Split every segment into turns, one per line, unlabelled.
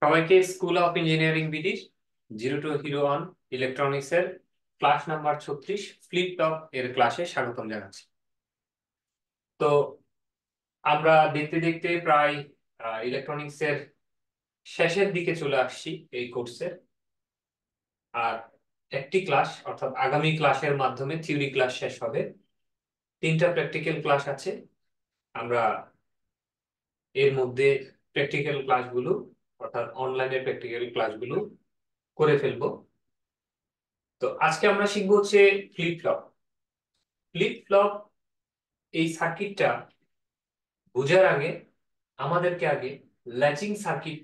সবাইকে school of engineering বিডির zero to hero on electronics এর ক্লাস নাম্বার 36 ফ্লিপ টপ এর ক্লাসে স্বাগতম জানাচ্ছি। তো আমরা দেখতে দেখতে প্রায় ইলেকট্রনিক্স এর শেষের দিকে চলে আসছি এই কোর্সের। আর একটি ক্লাস অর্থাৎ আগামী ক্লাসের মাধ্যমে থিওরি ক্লাস শেষ হবে। 3টা প্র্যাকটিক্যাল ক্লাস আছে। আমরা এর মধ্যে প্র্যাকটিক্যাল ক্লাসগুলো অর্থাৎ অনলাইনের প্র্যাকটিক্যাল ক্লাসগুলো করে ফেলবো। তো আজকে আমরা শিখবো হচ্ছে ফ্লিপ ফ্লপ। ফ্লিপ ফ্লপ এই সার্কিটটা বোঝার আগে আমাদেরকে আগে ল্যাচিং সার্কিট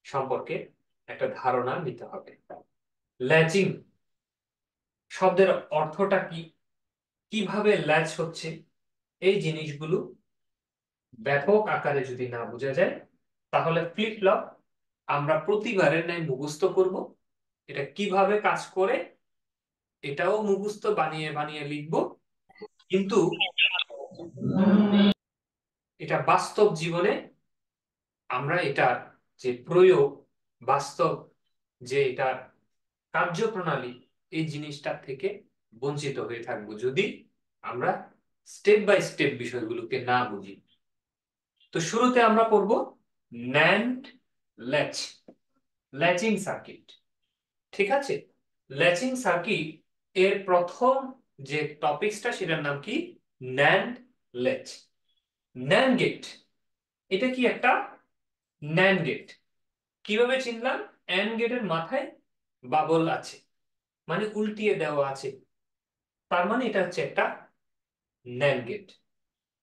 সম্পর্কে একটা ধারণা নিতে হবে। ল্যাচিং শব্দের অর্থটা কি, কিভাবে ল্যাচ হচ্ছে, এই জিনিসগুলো ব্যাপক আকারে যদি না বোঝা যায় তাহলে ফ্লিপ ফ্লপ আমরা প্রতিবারের ন্যায় মুখস্থ করব। এটা কিভাবে কাজ করে এটাও মুখস্থ বানিয়ে বানিয়ে লিখবো, কিন্তু এটা বাস্তব জীবনে আমরা এটার যে প্রয়োগ, বাস্তব যে এটার কার্যপ্রণালী, এই জিনিসটা থেকে বঞ্চিত হয়ে থাকবো যদি আমরা স্টেপ বাই স্টেপ বিষয়গুলোকে না বুঝি। তো শুরুতে আমরা পড়ব ন্যান্ড ল্যাচ, ল্যাচিং সার্কিট। ঠিক আছে, ল্যাচিং সার্কিট এর প্রথম যে টপিকসটা সেটার নাম কি? NAND latch. ন্যান্ড গেট, এটা কি একটা ন্যান্ড গেট? কিভাবে চিনলাম? অ্যান্ড গেটের মাথায় বাবল আছে, মানে উল্টিয়ে দেওয়া আছে, তার মানে এটা হচ্ছে একটা ন্যান্ড গেট।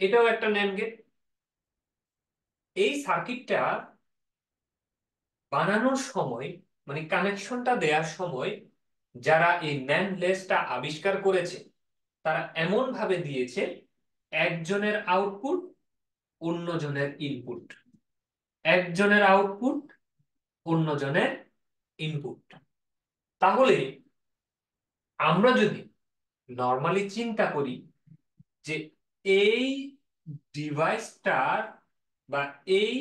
এটাও একটা ন্যান্ড গেট। এই সার্কিটটা বানানোর সময়, মানে কানেকশনটা দেওয়ার সময় যারা এই ন্যান্ড লেসটা আবিষ্কার করেছে তারা এমন ভাবে দিয়েছে একজনের আউটপুট অন্যজনের ইনপুট, একজনের আউটপুট অন্যজনের ইনপুট। তাহলে আমরা যদি নর্মালি চিন্তা করি যে এই ডিভাইসটার বা এই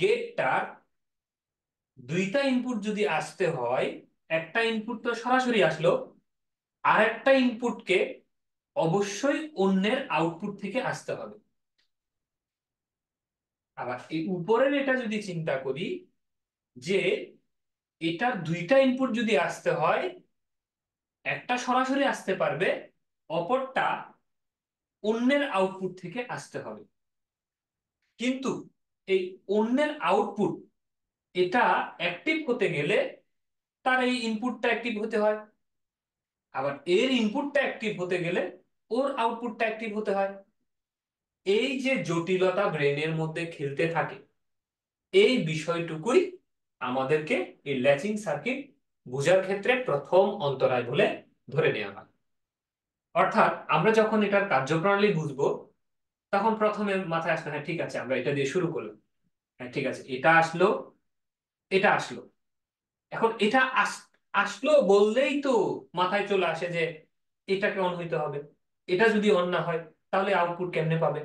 গেটটার দুইটা ইনপুট যদি আসতে হয়, একটা ইনপুট তো সরাসরি আসলো, আর একটা ইনপুটকে অবশ্যই অন্যের আউটপুট থেকে আসতে হবে। আবার এই উপরের এটা যদি চিন্তা করি যে এটার দুইটা ইনপুট যদি আসতে হয়, একটা সরাসরি আসতে পারবে, অপরটা অন্যের আউটপুট থেকে আসতে হবে। কিন্তু এই অন্যের আউটপুট এটা অ্যাক্টিভ হতে গেলে তার এই ইনপুটটা অ্যাক্টিভ হতে হয়, আবার এর ইনপুটটা অ্যাক্টিভ হতে গেলে ওর আউটপুটটা অ্যাক্টিভ হতে হয়। এই যে জটিলতা ব্রেনের মধ্যে খেলতে থাকে, এই বিষয়টুকুই আমাদেরকে এই ল্যাচিং সার্কিট বোঝার ক্ষেত্রে প্রথম অন্তরায় বলে ধরে নেওয়া হয়। অর্থাৎ আমরা যখন এটার কার্যপ্রণালী বুঝবো তখন প্রথমে মাথায় আসবে, হ্যাঁ ঠিক আছে আমরা এটা দিয়ে শুরু করলাম, হ্যাঁ ঠিক আছে এটা আসলো, এটা আসলো। এখন এটা আসলো বললেই তো মাথায় চলে আসে যে এটাকে অন হইতে হবে। এটা যদি অন না হয় তাহলে আউটপুট কেমনে পাবে?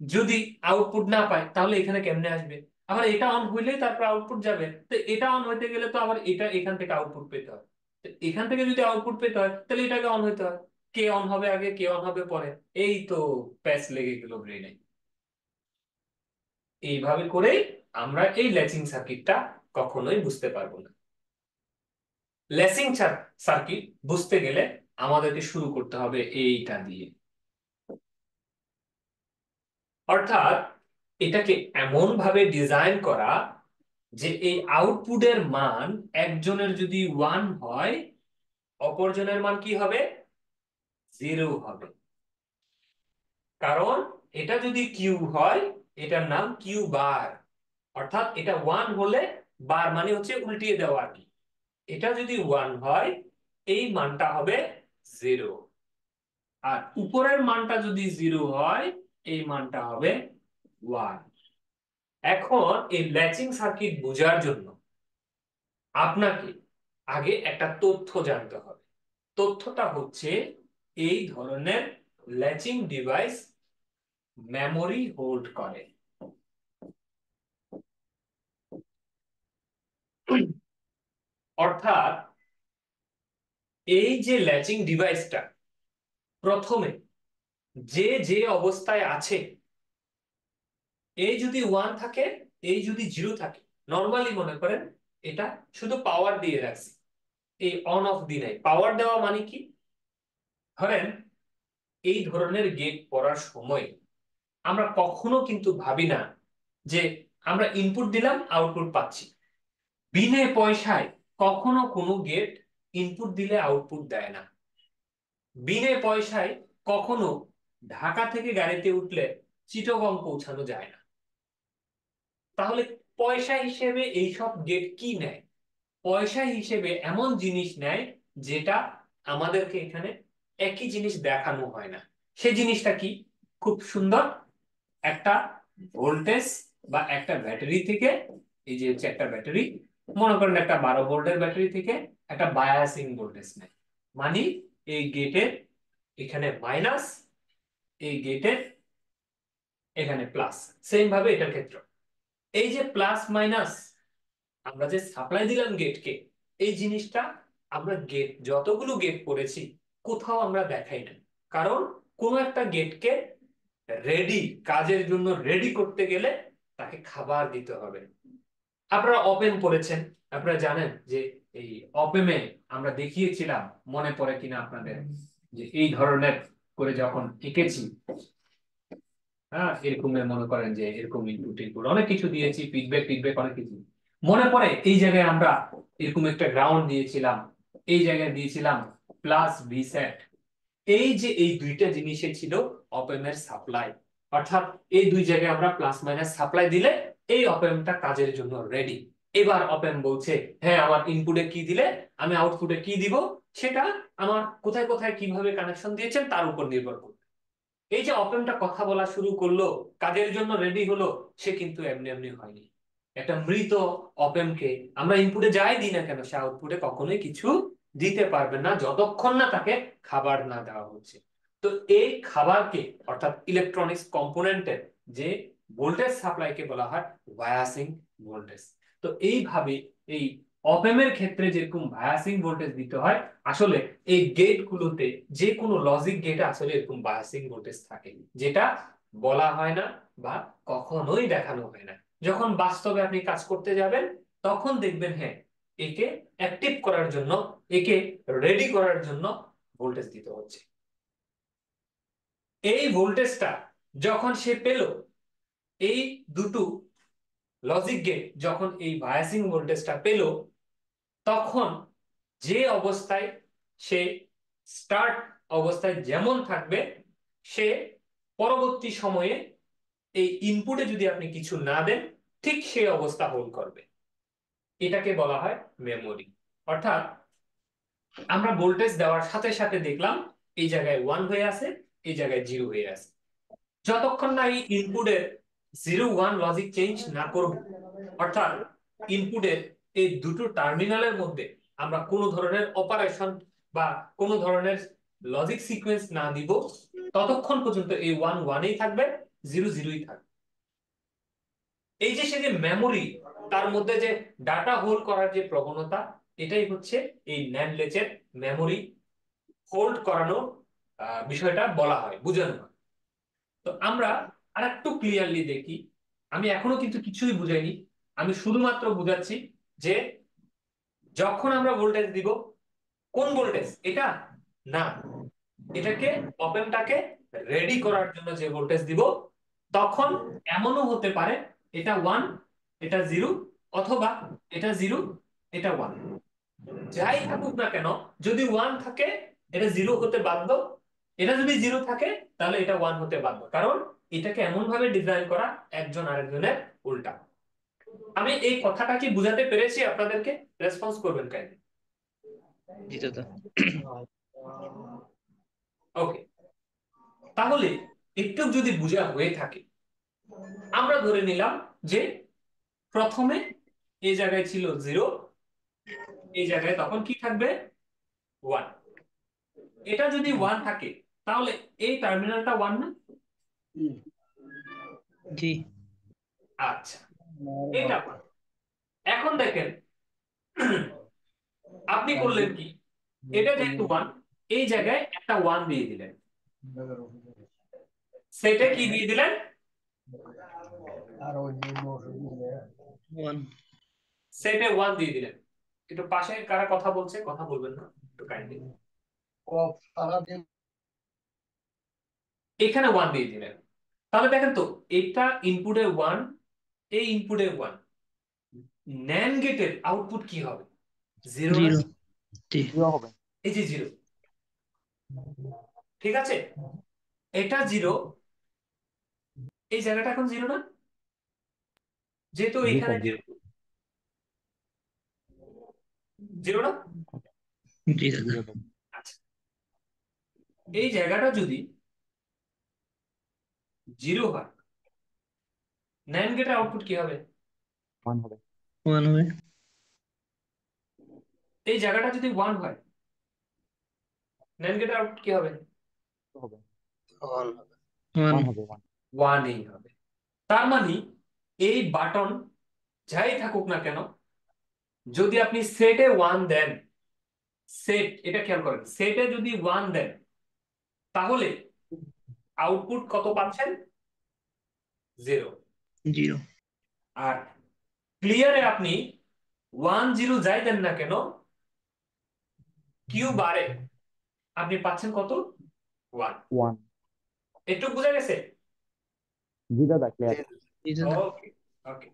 যদি আউটপুট না পায় তাহলে এখানে কেমনে আসবে? আবার এটা অন হইলেই তারপর আউটপুট যাবে, তো এটা অন হইতে গেলে তো আবার এটা এখান থেকে আউটপুট পেতে হয়। তো এখান থেকে যদি আউটপুট পেতে হয় তাহলে এটাকে অন হইতে হয়। কে অন হবে আগে, কে অন হবে পরে, এই তো প্যাচ লেগে গেল ব্রেনে। এইভাবে করে আমরা এই ল্যাচিং সার্কিটটা কখনোই বুঝতে পারবো না। ল্যাচিং সার্কিট বুঝতে গেলে আমাদেরকে শুরু করতে হবে এইটা দিয়ে। অর্থাৎ এটাকে এমন ভাবে ডিজাইন করা যে এই আউটপুটের মান একজনের যদি 1 হয়, অপরজনের মান কি হবে? 0 হবে। কারণ এটা যদি কিউ হয় এটার নাম কিউ বার, অর্থাৎ এটা 1 হলে বার মানে হচ্ছে উল্টিয়ে দেওয়া আর কি। এটা যদি 1 হয় এই মানটা হবে 0, আর উপরের মানটা যদি 0 হয় এই মানটা হবে 1। এখন এই ল্যাচিং সার্কিট বোঝার জন্য আপনাকে আগে একটা তথ্য জানতে হবে। তথ্যটা হচ্ছে এই ধরনের ল্যাচিং ডিভাইস মেমোরি হোল্ড করে। অর্থাৎ এই যে ল্যাচিং ডিভাইসটা প্রথমে যে যে অবস্থায় আছে, এই যদি 1 থাকে, এই যদি 0 থাকে, নরমালি মনে করেন এটা শুধু পাওয়ার দিয়ে রাখছি, এই অন অফ দি নাই। পাওয়ার দেওয়া মানে কি, ধরেন এই ধরনের গেট পড়ার সময় আমরা কখনো কিন্তু ভাবি না যে আমরা ইনপুট দিলাম আউটপুট পাচ্ছি। বিনে পয়সায় কখনো কোনো গেট ইনপুট দিলে আউটপুট দেয় না। বিনে পয়সায় কখনো ঢাকা থেকে গাড়িতে উঠলে চিটাগং পৌঁছানো যায় না। তাহলে পয়সা হিসেবে এইসব গেট কি নেয়? পয়সা হিসেবে এমন জিনিস নেয় যেটা আমাদেরকে এখানে একই জিনিস দেখানো হয় না। সে জিনিসটা কি? খুব সুন্দর একটা ভোল্টেজ বা একটা ব্যাটারি থেকে, এই যে হচ্ছে একটা ব্যাটারি, মনে করেন একটা 12 ভোল্টের ব্যাটারি থেকে একটা বায়াসিং ভোল্টেজ নেয়। মানে এই গেটের এখানে মাইনাস, এই গেটের এখানে প্লাস। সেম ভাবে এটার ক্ষেত্রে এই যে প্লাস মাইনাস আমরা যে সাপ্লাই দিলাম গেটকে, এই জিনিসটা আমরা গেট যতগুলো গেট করেছি কোথাও আমরা দেখাই না। কারণ কোন একটা গেটকে রেডি, কাজের জন্য রেডি করতে গেলে তাকে খাবার দিতে হবে। আপনারা ওপেন করেছেন, আপনারা জানেন যে এই ওপেমে আমরা দেখিয়েছিলাম, মনে পড়ে কিনা আপনাদের, যে এই ধরনের করে যখন এঁকেছি, হ্যাঁ এরকম মনে করেন যে এরকম ইনপুট ইনপুট অনেক কিছু দিয়েছি, ফিডব্যাক ফিডব্যাক অনেক কিছু মনে পড়ে। এই জায়গায় আমরা এরকম একটা গ্রাউন্ড দিয়েছিলাম, এই জায়গায় দিয়েছিলাম প্লাস ভি সেট। এই যে এই দুইটা জিনিসে ছিল অপেমের সাপ্লাই। অর্থাৎ এই দুই জায়গায় আমরা প্লাস মাইনাস সাপ্লাই দিলে এই অপেমটা কাজের জন্য রেডি। এবার অপেম বলছে হ্যাঁ আমার ইনপুটে কি দিলে আমি আউটপুটে কি দিব, সেটা আমার কোথায় কোথায় কিভাবে কানেকশন দিয়েছেন তার উপর নির্ভর করবে। এই যে অপেমটা কথা বলা শুরু করলো, কাজের জন্য রেডি হলো, সে কিন্তু এমনি এমনি হয়নি। একটা মৃত অপেমকে আমরা ইনপুটে যাই দিই না কেন, সে আউটপুটে কখনোই কিছু দিতে পারবে না যতক্ষণ না তাকে খাবার না দেওয়া হচ্ছে। তো এই খাবারকে, অর্থাৎ ইলেকট্রনিক্স কম্পোনেন্টের যে ভোল্টেজ সাপ্লাইকে বলা হয় বায়াসিং ভোল্টেজ। তো এইভাবে এই অপেমের ক্ষেত্রে যেরকম বায়াসিং ভোল্টেজ দিতে হয়, আসলে এই গেট গুলোতে যে কোনো লজিক গেটে আসলে এরকম বায়াসিং ভোল্টেজ থাকে, যেটা বলা হয় না বা কখনোই দেখানো হয় না। যখন বাস্তবে আপনি কাজ করতে যাবেন তখন দেখবেন হ্যাঁ একে অ্যাক্টিভ করার জন্য, একে রেডি করার জন্য ভোল্টেজ দিতে হচ্ছে। এই ভোল্টেজটা যখন সে পেল, এই দুটো লজিক গেট যখন এই বায়াসিং ভোল্টেজটা পেল, তখন যে অবস্থায় সে স্টার্ট অবস্থায় যেমন থাকবে, সে পরবর্তী সময়ে এই ইনপুটে যদি আপনি কিছু না দেন ঠিক সে অবস্থা হোল্ড করবে। এটাকে বলা হয় মেমোরি। অর্থাৎ আমরা ভোল্টেজ দেওয়ার সাথে সাথে দেখলাম এই জায়গায় 1 হয়ে আছে, এই জায়গায় 0 হয়ে আছে। যতক্ষণ না এই ইনপুটের 0 1 লজিক চেঞ্জ না করব, অর্থাৎ ইনপুটের এই দুটো টার্মিনালের মধ্যে আমরা কোনো ধরনের অপারেশন বা কোনো ধরনের লজিক সিকোয়েন্স না দিব, ততক্ষণ পর্যন্ত এই 1 1ই থাকবে, 0 0ই থাকবে। এই যে সে যে মেমোরি, তার মধ্যে যে ডাটা হোল্ড করার যে প্রবণতা, এটাই হচ্ছে এই ন্যান্ড লেচের মেমোরি হোল্ড করানোর বিষয়টা বলা হয়, বোঝানো হয়। তো আমরা আরেকটু ক্লিয়ারলি দেখি। আমি এখনো কিন্তু কিছুই বুঝাইনি, আমি শুধুমাত্র বুঝাচ্ছি যে যখন আমরা ভোল্টেজ দিব, কোন ভোল্টেজ এটা না, এটাকে ওপেনটাকে রেডি করার জন্য যে ভোল্টেজ দিব, তখন এমনও হতে পারে এটা 1 এটা 0, অথবা এটা 0 এটা 1। যাই থাকুক না কেন, যদি 1 থাকে এটা 0 হতে বাধ্য, এটা যদি 0 থাকে তাহলে এটা 1 হতে বাধ্য, কারণ এটাকে এমন ভাবে ডিজাইন করা একজন আরেকজনের উল্টা। আমি এই কথাটা কি বুঝাতে পেরেছি আপনাদেরকে? রেসপন্স করবেন কেন?
জি দাদা।
ওকে, তাহলে একটু যদি বুঝা হয়ে থাকে, আমরা ধরে নিলাম যে প্রথমে এই জায়গায় ছিল 0, এই জায়গায় তখন কি থাকবে 1। এটা যদি 1 থাকে তাহলে এই টার্মিনালটা 1 না?
জি।
আচ্ছা, এটা 1। এখন দেখেন আপনি করলেন কি, এটা যেহেতু ওয়ান, এই জায়গায় একটা ওয়ান দিয়ে দিলেন, সেটা কি দিয়ে দিলেন,
ওয়ান।
সেটে ওয়ান দিয়ে দিলেন। একটু পাশে কারা কথা বলছে, কথা বলবেন না একটু কাইন্ডলি। এখানে ওয়ান দিয়ে দিলেন, তাহলে দেখেন তো এটা ইনপুটে ওয়ান, এই ইনপুটে ওয়ান, ন্যান্ড গেটের আউটপুট কি হবে, জিরো না?
জিরো। জি।
এই যে জিরো, ঠিক আছে, এটা জিরো, এই জায়গাটা এখন জিরো না, যেহেতু এখানে জিরো, জিরো না?
জি দাদা।
আচ্ছা, এই জায়গাটা যদি জিরো হয়, ন্যান্ড গেটের আউটপুট কি হবে,
ওয়ান হবে।
এই জায়গাটা যদি ওয়ান হয়, ন্যান্ড গেটের আউটপুট কি হবে,
ওয়ান।
ওয়ানই হবে। তার মানে এই বাটন যাই থাকুক না কেন, যদি আপনি সেটে ওয়ান দেন, সেট, এটা খেয়াল করেন, সেটে যদি ওয়ান দেন তাহলে আউটপুট কত পাচ্ছেন, জিরো।
জিরো।
আর ক্লিয়ারে আপনি ওয়ান জিরো যাই দেন না কেন, কিউ বারে আপনি পাচ্ছেন কত, ওয়ান। একটু বোঝা গেছে?
জি দাদা।
ওকে, ওকে।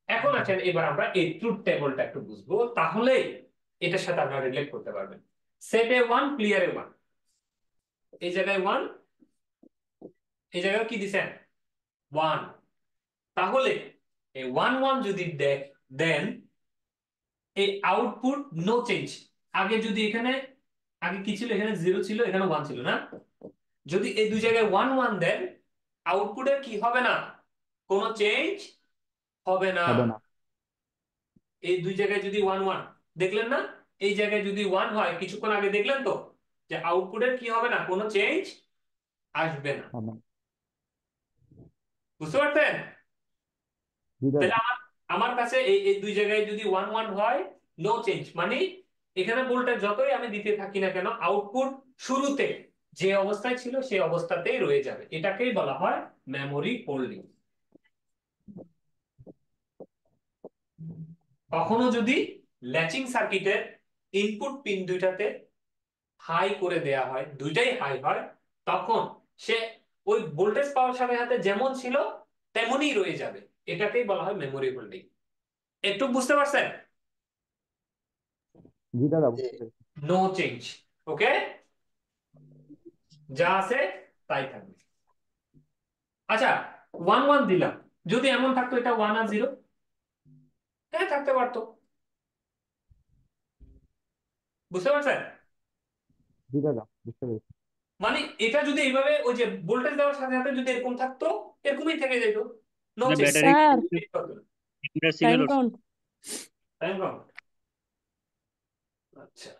এখন আছেন, এবার আমরা এই ট্রুথ টেবলটা একটু বুঝবো, তাহলে এটার সাথে আপনারা রিলেট করতে পারবেন। সেটে ওয়ান, ক্লিয়ারে ওয়ান, এই জায়গায় ওয়ান, এই জায়গায় কি দিছেন, ওয়ান। তাহলে এই ওয়ান ওয়ান যদি দেন, এই আউটপুট নো চেঞ্জ। আগে যদি এখানে, আগে কি ছিল, এখানে জিরো ছিল, এখানে ওয়ান ছিল না, যদি এই দুই জায়গায় ওয়ান ওয়ান দেন, আউটপুটের কি হবে না, কোনো চেঞ্জ হবে না। এই দুই জায়গায় যদি ওয়ান ওয়ান দেখলেন না, এই জায়গায় যদি ওয়ান হয়, কিছুক্ষণ আগে দেখলেন তো যে আউটপুটের কি হবে না, কোনো চেঞ্জ আসবে না। বুঝতে পারছেন? তাহলে আমার আমার কাছে এই এই দুই জায়গায় যদি ওয়ান ওয়ান হয়, নো চেঞ্জ, মানে এখানে ভোল্টেজ যতই আমি দিতে থাকি না কেন, আউটপুট শুরুতে যে অবস্থায় ছিল সেই অবস্থাতেই রয়ে যাবে। এটাকেই বলা হয় মেমোরি হোল্ডিং। কখনো যদি ল্যাচিং সার্কিটের ইনপুট পিন দুইটাতে হাই করে দেয়া হয়, দুইটাই হাই হয়, তখন সে ওই ভোল্টেজ পাওয়ার সাথে সাথে যেমন ছিল তেমনই রয়ে যাবে। এটাকেই বলা হয় মেমোরি হোল্ডিং। একটু বুঝতে পারছেন? No change. ওকে, যা আছে তাই থাকবে। আচ্ছা, ওয়ান ওয়ান দিলাম, যদি এমন থাকতো এটা ওয়ান আর জিরো, হ্যাঁ থাকতে পারতো। বুঝতে পারছেন? মানে এটা যদি এইভাবে ওই যে ভোল্টেজ দেওয়ার সাথে সাথে যদি এরকম থাকতো, এরকমই থেকে যেত, no change.
Battery
sir,
single.
Time count.
তাই না? আচ্ছা,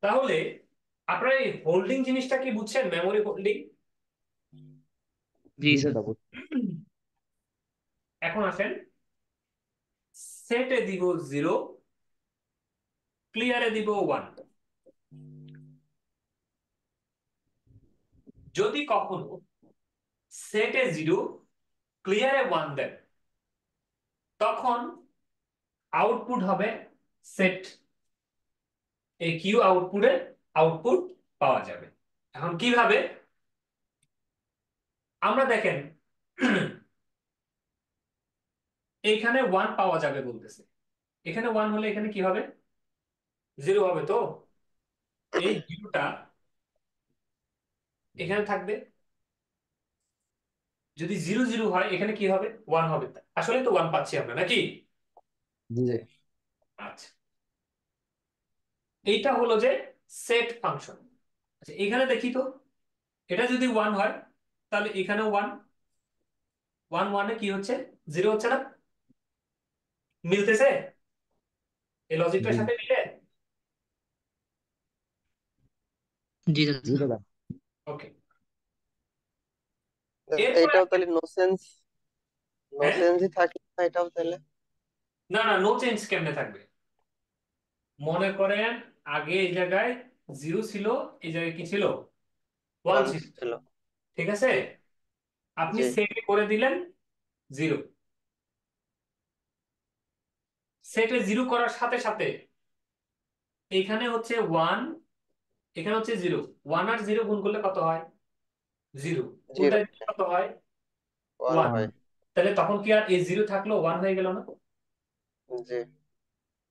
তাহলে আপনারা এই হোল্ডিং জিনিসটা কি বুঝছেন, মেমোরি হোল্ডিং?
জি স্যার।
এখন আসেন, সেটে দিব জিরো, ক্লিয়ারে দিব ওয়ান। যদি কখনো সেটে জিরো, ক্লিয়ারে ওয়ান দেন, তখন আউটপুট হবে সেট, এই কিউ আউটপুটে আউটপুট পাওয়া যাবে। এখন কিভাবে, আমরা দেখেন এইখানে ওয়ান পাওয়া যাবে বলতেছে, এখানে ওয়ান হলে এখানে কি হবে, জিরো হবে তো, এই জিরোটা এখানে থাকবে। যদি জিরো জিরো হয়, এখানে কি হবে, ওয়ান হবে। আসলে তো ওয়ান পাচ্ছি আমরা নাকি? আচ্ছা, এইটা হলো যে সেট ফাংশন। আচ্ছা, এখানে দেখি তো, এটা যদি ওয়ান হয় তাহলে এখানেও ওয়ান, ওয়ান ওয়ানে কি হচ্ছে, জিরো হচ্ছে না? মিলতেছে এই লজিকটার সাথে মিলে?
জি দাদা।
ওকে, এরপরে
এটাও তাহলে নো
হ্যাঁ,
সেন্সই থাকে না, এটাও তাহলে
না না, নো চেঞ্জ কেমনে থাকবে? মনে করেন আগে এই জায়গায় 0 ছিল, এই জায়গায় কি ছিল? 1
ওয়ান
ছিল।
ছিল।
ঠিক আছে, আপনি
জি
সেটে করে দিলেন 0। সেটে 0 করার সাথে সাথে এইখানে হচ্ছে 1, এখানে হচ্ছে 0। 1 আর 0 গুণ করলে কত হয়? 0।
জিরো।
উল্টায় দিলে কত হয়?
ওয়ান
1।
হয়।
তাহলে তখন কি আর এই 0 থাকলো 1 হয়ে গেল না?
জি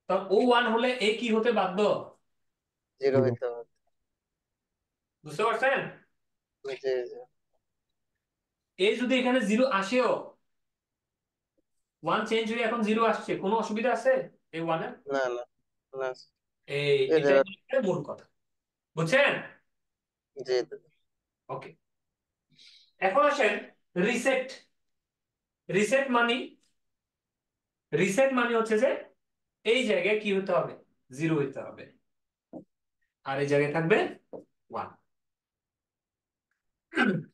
তখন ও 1 হলে এ কি হতে বাধ্য?
জিরো হইতে হবে।
বুঝতে পারছেন?
জি জি।
এ যদি এখানে 0 আসেও, 1 চেঞ্জ হয়ে এখন 0 আসছে, কোনো অসুবিধা আছে এই 1 এর?
না না না। এই
এটাই
জায়গা।
হচ্ছে মূল কথা। বুঝছেন?
জি
ওকে, এখন আসেন রিসেট। রিসেট মানি, রিসেট মানে হচ্ছে যে এই জায়গায় কি হতে হবে? 0 হতে হবে, আর এই জায়গায় থাকবে 1।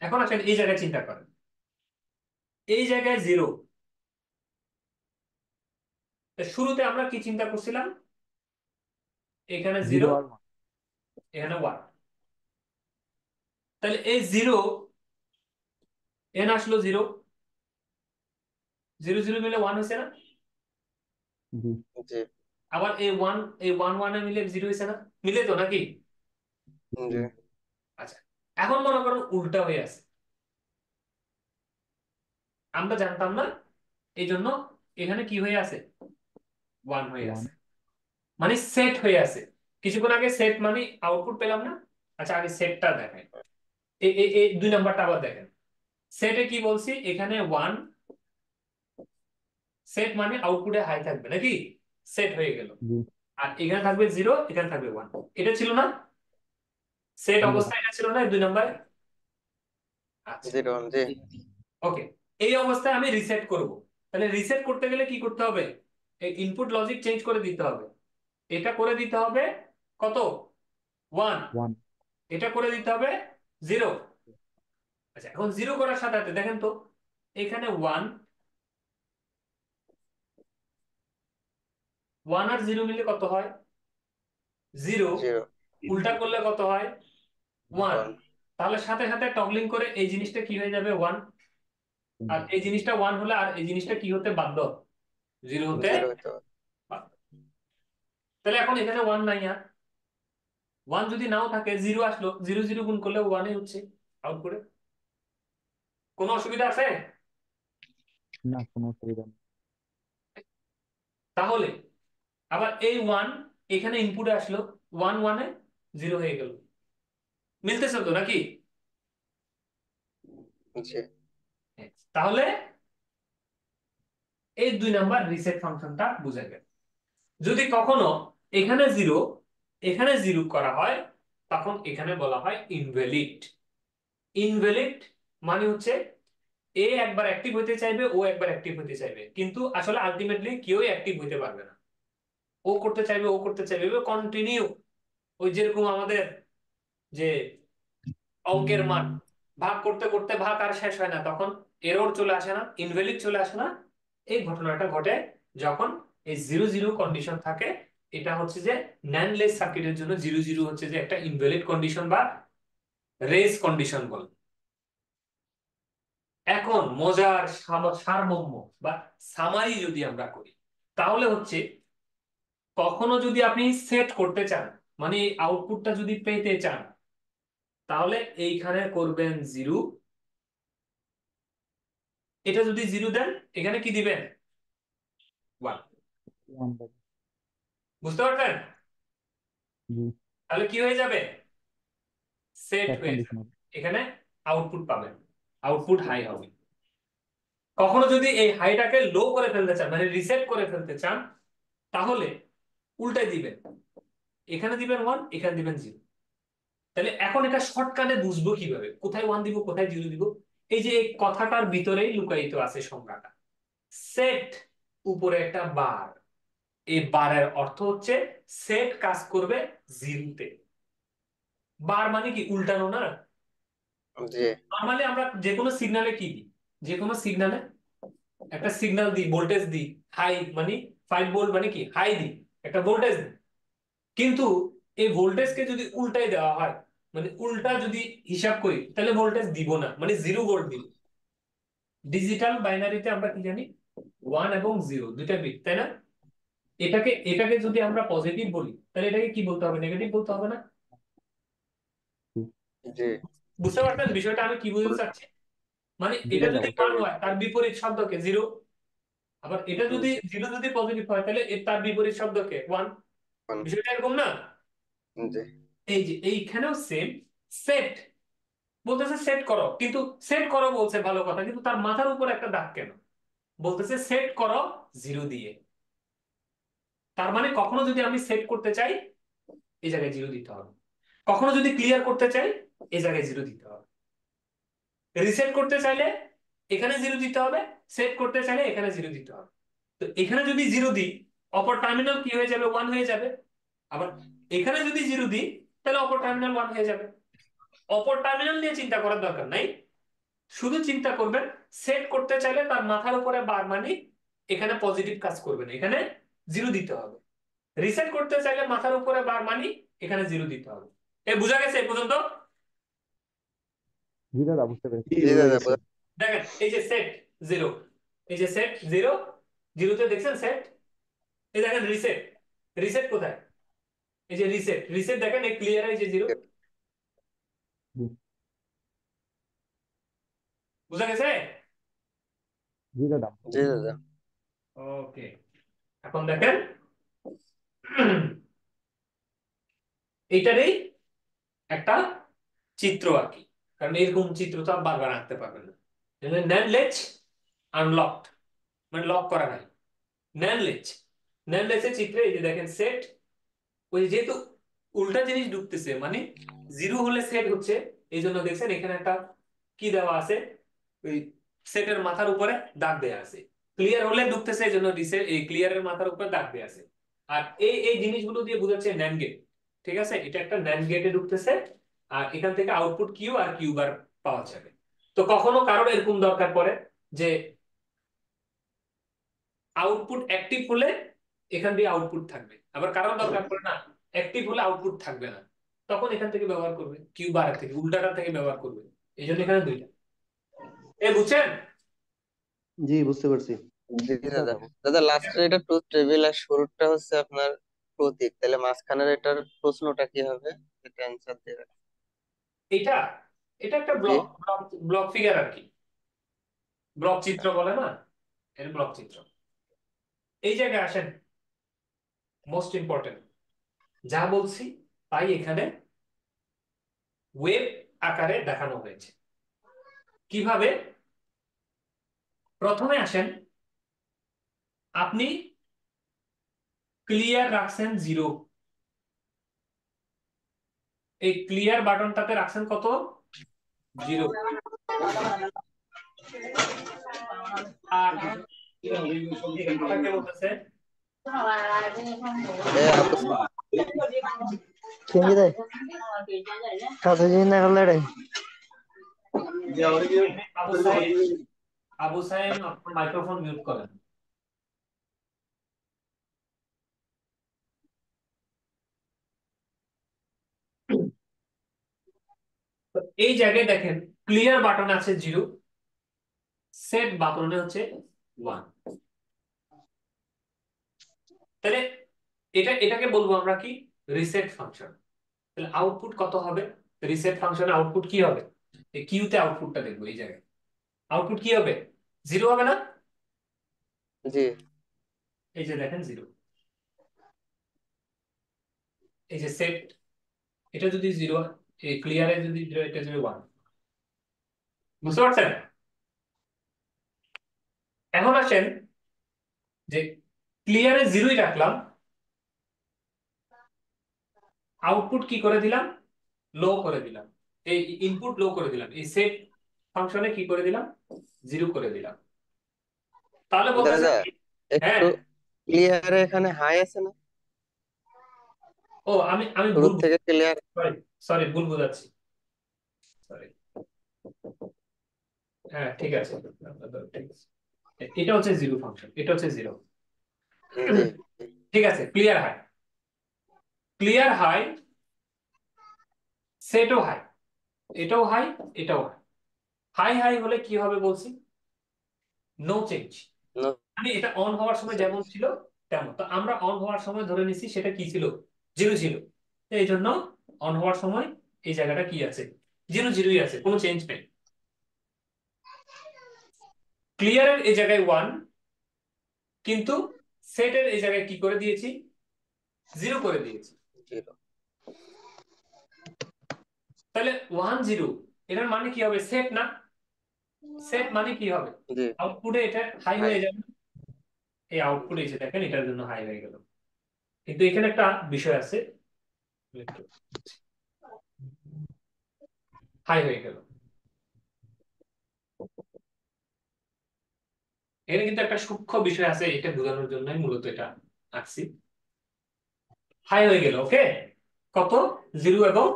এখন আসেন এই জায়গায় চিন্তা করেন, এই জায়গায় 0। শুরুতে আমরা কি চিন্তা করছিলাম? এখানে 0, এখানে 1। তাহলে এই 0 এন আসলো 0, 0 0 মিলে 1 হয়েছে না?
জি
আবার এই 1, এই 1 1 এ মিলে 0 হয়েছে না? মিলে তো নাকি?
জি।
আচ্ছা, এখন মনে করুন উল্টা হয়ে আছে, আমরা জানতাম না, এই জন্য এখানে কি হয়ে আছে? 1 হয়ে আছে, মানে সেট হয়ে আছে। কিছুক্ষণ আগে সেট মানে আউটপুট পেলাম না? আচ্ছা, আগে সেটটা দেখেন, এই 2 নাম্বারটা আবার দেখেন। সেটে কি বলছি? এখানে 1, সেট মানে আউটপুটে হাই থাকবে নাকি? সেট হয়ে গেল। আর এখানে থাকবে 0, এখানে থাকবে 1। এটা ছিল না? সেট অবস্থা এটা ছিল না 2 নাম্বারে? আচ্ছা,
জিরো ওয়ান জি।
ওকে। এই অবস্থায় আমি রিসেট করব। তাহলে রিসেট করতে গেলে কি করতে হবে? এই ইনপুট লজিক চেঞ্জ করে দিতে হবে। এটা করে দিতে হবে কত? 1। এটা করে দিতে হবে 0। আচ্ছা, এখন 0 করার সাথে সাথে দেখেন তো, এখানে 1, 1 আর 0 মিলে কত হয়? 0।
জিরো
উল্টা করলে কত হয়? 1।
ওয়ান।
তাহলে সাথে সাথে টগলিং করে এই জিনিসটা কি হয়ে যাবে? 1। আর এই জিনিসটা 1 হলে আর এই জিনিসটা কি হতে বাধ্য? 0 হতে
জিরো হইতে হবে।
বাধ্য। তাহলে এখন এখানে 1 নাই আর। 1 যদি নাও থাকে, 0 আসলো, 0 0 গুণ করলে 1 হচ্ছে আউটপুটে। কোনো অসুবিধা আছে? তাহলে আবার এই 1 এখানে ইনপুটে আসলো, 1 1 এ 0 হয়ে গেল। মিলতেছে তো নাকি?
জি
হ্যাঁ। তাহলে এই 2 নাম্বার রিসেট ফাংশনটা বুঝা গেল। যদি কখনো এখানে 0, এখানে 0 করা হয়, তখন এখানে বলা হয় ইনভ্যালিড। ইনভ্যালিড মানে হচ্ছে এ একবার অ্যাক্টিভ হতে চাইবে, ও একবার অ্যাক্টিভ হতে চাইবে, কিন্তু আসলে আলটিমেটলি কেউই অ্যাক্টিভ হতে পারবে না। ও করতে চাইবে, ও করতে চাইবে, কন্টিনিউ। ওই যেরকম আমাদের যে অঙ্কের মান ভাগ করতে করতে ভাগ আর শেষ হয় না, তখন এরর চলে আসে না, ইনভ্যালিড চলে আসে না? এই ঘটনাটা ঘটে যখন এই 0 0 কন্ডিশন থাকে। এটা হচ্ছে যে ন্যান্ডলেস সার্কিটের জন্য 0 0 হচ্ছে যে একটা ইনভ্যালিড কন্ডিশন বা রেস কন্ডিশন বলে। এখন মজার সারমর্ম বা সামারি যদি আমরা করি, তাহলে হচ্ছে কখনো যদি আপনি সেট করতে চান, মানে আউটপুটটা যদি পেতে চান, তাহলে এইখানে করবেন 0। এটা যদি 0 দেন, এখানে কি দিবেন? 1। বুঝতে পারবেন? তাহলে কি হয়ে যাবে? সেট হয়ে যাবে। এখানে আউটপুট পাবেন, আউটপুট হাই হবে। কখনো যদি এই হাইটাকে লো করে ফেলতে চান, মানে রিসেট করে ফেলতে চান, তাহলে উল্টাই দিবেন। এখানে দিবেন 1, এখানে দিবেন 0। তাহলে এখন এটা শর্টকাটে বুঝবো কিভাবে কোথায় 1 দিব, কোথায় 0 দিব? এই যে এই কথাটার ভিতরেই লুকায়িত আছে সংজ্ঞাটা। সেট উপরে একটা বার, এই বারের অর্থ হচ্ছে সেট কাজ করবে 0-তে। বার মানে কি? উল্টানো না?
জি
নরমালি আমরা যে কোনো সিগনালে কি দিই? যে কোনো সিগনালে একটা সিগন্যাল দিই, ভোল্টেজ দিই হাই, মানে 5 ভোল্ট মানে কি হাই দিই, একটা ভোল্টেজ দিই। কিন্তু এই ভোল্টেজকে যদি উল্টাই দেওয়া হয়, মানে উল্টা যদি হিসাব করি, তাহলে ভোল্টেজ দিব না, মানে 0 ভোল্ট দিব। ডিজিটাল বাইনারিতে আমরা কি জানি, 1 এবং 0 দুইটা বিট, তাই না? এটাকে এটাকে যদি আমরা পজিটিভ বলি, তাহলে এটাকে কি বলতে হবে, নেগেটিভ বলতে হবে না?
জি
বুঝতে পারছেন বিষয়টা আমি কি বলতে চাচ্ছি? মানে এটা যদি
উল্টা
1 হয়, তার বিপরীত শব্দকে 0। আবার এটা যদি
জি
0 যদি পজিটিভ হয়, তাহলে তার বিপরীত শব্দকে 1। বিষয়টা এরকম না?
জি
এই যে এইখানেও সেম। সেট বলতেছে সেট করো, কিন্তু সেট করো বলছে ভালো কথা, কিন্তু তার মাথার উপর একটা দাগ কেন? বলতেছে সেট করো 0 দিয়ে। তার মানে কখনো যদি আমি সেট করতে চাই, এই জায়গায় 0 দিতে হবে। কখনো যদি ক্লিয়ার করতে চাই, এই জায়গায় 0 দিতে হবে। রিসেট করতে চাইলে এখানে 0 দিতে হবে, সেট করতে চাইলে এখানে 0 দিতে হবে। তো এখানে যদি 0 দিই, অপর টার্মিনাল কি হয়ে যাবে, 1 হয়ে যাবে। আবার এখানে যদি 0 দিই, তাহলে অপর টার্মিনাল 1 হয়ে যাবে। অপর টার্মিনাল নিয়ে চিন্তা করার দরকার নাই, শুধু চিন্তা করবেন সেট করতে চাইলে তার মাথার উপরে বার মানে এখানে পজিটিভ কাজ করবে না, এখানে 0 দিতে হবে। রিসেট করতে চাইলে মাথার উপরে বার মানে এখানে 0 দিতে হবে। এ বুঝা গেছে এ পর্যন্ত?
জি দাদা বুঝতে পেরেছি।
জি দাদা
দেখেন এই যে সেট 0, এই যে সেট 0, 0তে দেখছেন সেট। এই দেখেন রিসেট, রিসেট কোথায়? এই যে রিসেট, রিসেট দেখেন এই ক্লিয়ার, এই যে 0।
জি
বুঝা গেছে?
জি দাদা।
জি দাদা
ওকে, এখন দেখেন এইটারই একটা চিত্র আঁকি, কারণ এরকম চিত্র তো আর বারবার আঁকতে পারবেন না। ন্যান লেচ আনলকড, মানে লক করা নাই। ন্যান লেচ, ন্যান লেচের চিত্রে এই যে দেখেন সেট, ওই যেহেতু উল্টা জিনিস ঢুকতেছে, মানে 0 হলে সেট হচ্ছে, এই জন্য দেখছেন এখানে একটা কি দেওয়া আছে, ওই সেটের মাথার উপরে দাগ দেয়া আছে। ক্লিয়ার হলে ঢুকতেছে, এই জন্য রিসেট, এই ক্লিয়ারের মাথার উপরে দাগ দেয়া আছে। আর এই এই জিনিসগুলো দিয়ে বোঝাচ্ছে ন্যান্ড গেট। ঠিক আছে, এটা একটা ন্যান্ড গেটে ঢুকতেছে, আর এখান থেকে আউটপুট কিউ আর কিউ বার পাওয়া যাবে। তো কখনো কারোর এরকম দরকার পড়ে যে আউটপুট অ্যাক্টিভ হলে এখান দিয়ে আউটপুট থাকবে, আবার কারোর দরকার পড়ে না অ্যাক্টিভ হলে আউটপুট থাকবে না, তখন এখান থেকে ব্যবহার করবে, কিউ বার থেকে উল্টাটা থেকে ব্যবহার করবে। এই জন্য এখানে দুইটা। এ বুঝছেন?
জি বুঝতে পারছি।
জি দাদা দাদা লাস্টের এটা ট্রুথ টেবিল আর শুরুটা হচ্ছে আপনার প্রতীক, তাহলে মাঝখানের এটার প্রশ্নটা কি হবে, এটা অ্যান্সার দিয়ে রাখেন।
এটা এটা একটা
জি
ব্লক ব্লক ব্লক ফিগার আর কি, ব্লক চিত্র বলে না, এর ব্লক চিত্র। এই জায়গায় আসেন, মোস্ট ইম্পর্টেন্ট যা বলছি তাই এখানে ওয়েব আকারে দেখানো হয়েছে। কিভাবে? প্রথমে আসেন, আপনি ক্লিয়ার রাখছেন 0, এই ক্লিয়ার বাটনটাতে রাখছেন কত, 0। আর এই কথা কে বলতেছে?
এ আপু
কেಂಗಿದೆ ಕಥೆಯಿಂದ ಕಲ್ಲಡೆ
আবু সাহেব, আবু সাহেব আপনার মাইক্রোফোন মিউট করেন। তো এই জায়গায় দেখেন ক্লিয়ার বাটন আছে 0, সেট বাটনে হচ্ছে 1। তাহলে এটাকে বলবো আমরা কি, রিসেট ফাংশন। তাহলে আউটপুট কত হবে? রিসেট ফাংশনে আউটপুট কি হবে? এই কিউতে আউটপুটটা দেখবো, এই জায়গায় আউটপুট কি হবে, 0 হবে না?
জি
এই যে দেখেন 0, এই যে সেট, এটা যদি 0, এই ক্লিয়ারে যদি 0, এটা যদি 1। বুঝতে পারছেন? এখন আসেন যে ক্লিয়ারে 0ই রাখলাম, আউটপুট কি করে দিলাম, লো করে দিলাম, এই ইনপুট লো করে দিলাম, এই সেট ফাংশনে কি করে দিলাম, 0 করে দিলাম। তাহলে বলতেছে
দাদা
কি? হ্যাঁ,
একটু ক্লিয়ারে এখানে হাই আছে না,
ও আমি আমি
শুরু
ভুল,
থেকে ক্লিয়ার।
সরি সরি ভুল বোঝাচ্ছি, সরি। হ্যাঁ ঠিক আছে, ঠিক আছে। এটা হচ্ছে 0 ফাংশন, এটা হচ্ছে 0।
জি
ঠিক আছে, ক্লিয়ার হাই, ক্লিয়ার হাই, সেটও হাই, এটাও হাই, এটাও হাই। হাই হাই হলে কি হবে বলছি? No change.
নো
মানে এটা অন হওয়ার সময় যেমন
চেঞ্জ।
ছিল তেমন। তো আমরা অন হওয়ার সময় ধরে নিছি সেটা কি ছিল? জিরো ছিল। তো এই জন্য অন হওয়ার সময় এই জায়গাটা কি আছে? জিরো জিরোই আছে, কোনো চেঞ্জ নেই। ক্লিয়ারের এই জায়গায় ওয়ান, কিন্তু সেটের এই জায়গায় কি করে দিয়েছি? জিরো করে দিয়েছি।
জিরো।
তাহলে ওয়ান জিরো, এটার মানে কি হবে? সেট না? সেট মানে কি হবে?
জি
আউটপুটে এটা হাই
হাই।
হয়ে যাবে। এই আউটপুট এসে দেখেন এটার জন্য হাই হয়ে গেল। কিন্তু এখানে একটা বিষয় আছে, হাই হয়ে গেল। এখানে কিন্তু একটা সূক্ষ্ম বিষয় আছে, এটা বোঝানোর জন্যই মূলত এটা আঁকছি। হাই হয়ে গেল, ওকে। কত? জিরো এবং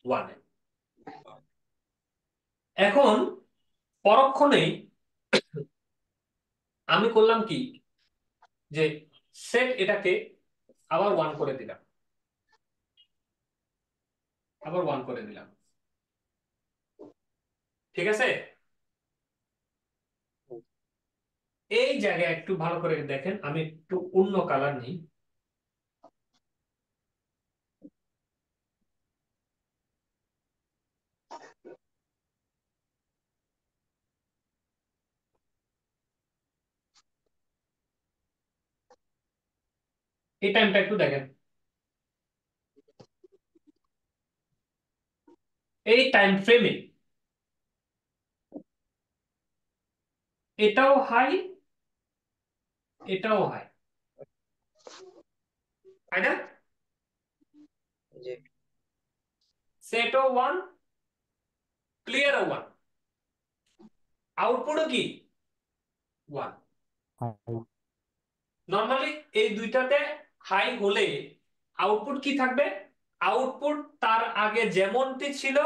ওয়ান। এখন পরক্ষণেই আমি করলাম কি, যে সেট এটাকে আবার ওয়ান করে দিলাম, আবার ওয়ান করে দিলাম। ঠিক আছে? এই জায়গায় একটু ভালো করে দেখেন, আমি একটু অন্য কালার নিই। এই টাইমটা একটু দেখেন, এই টাইম ফ্রেমে এটাও হাই, এটাও হাই, তাই না?
জি
সেটও ওয়ান, ক্লিয়ারও ওয়ান, আউটপুটও কি ওয়ান।
হাই।
নর্মালি এই দুইটাতে হাই হলে আউটপুট কি থাকবে? আউটপুট তার আগে যেমনটি ছিল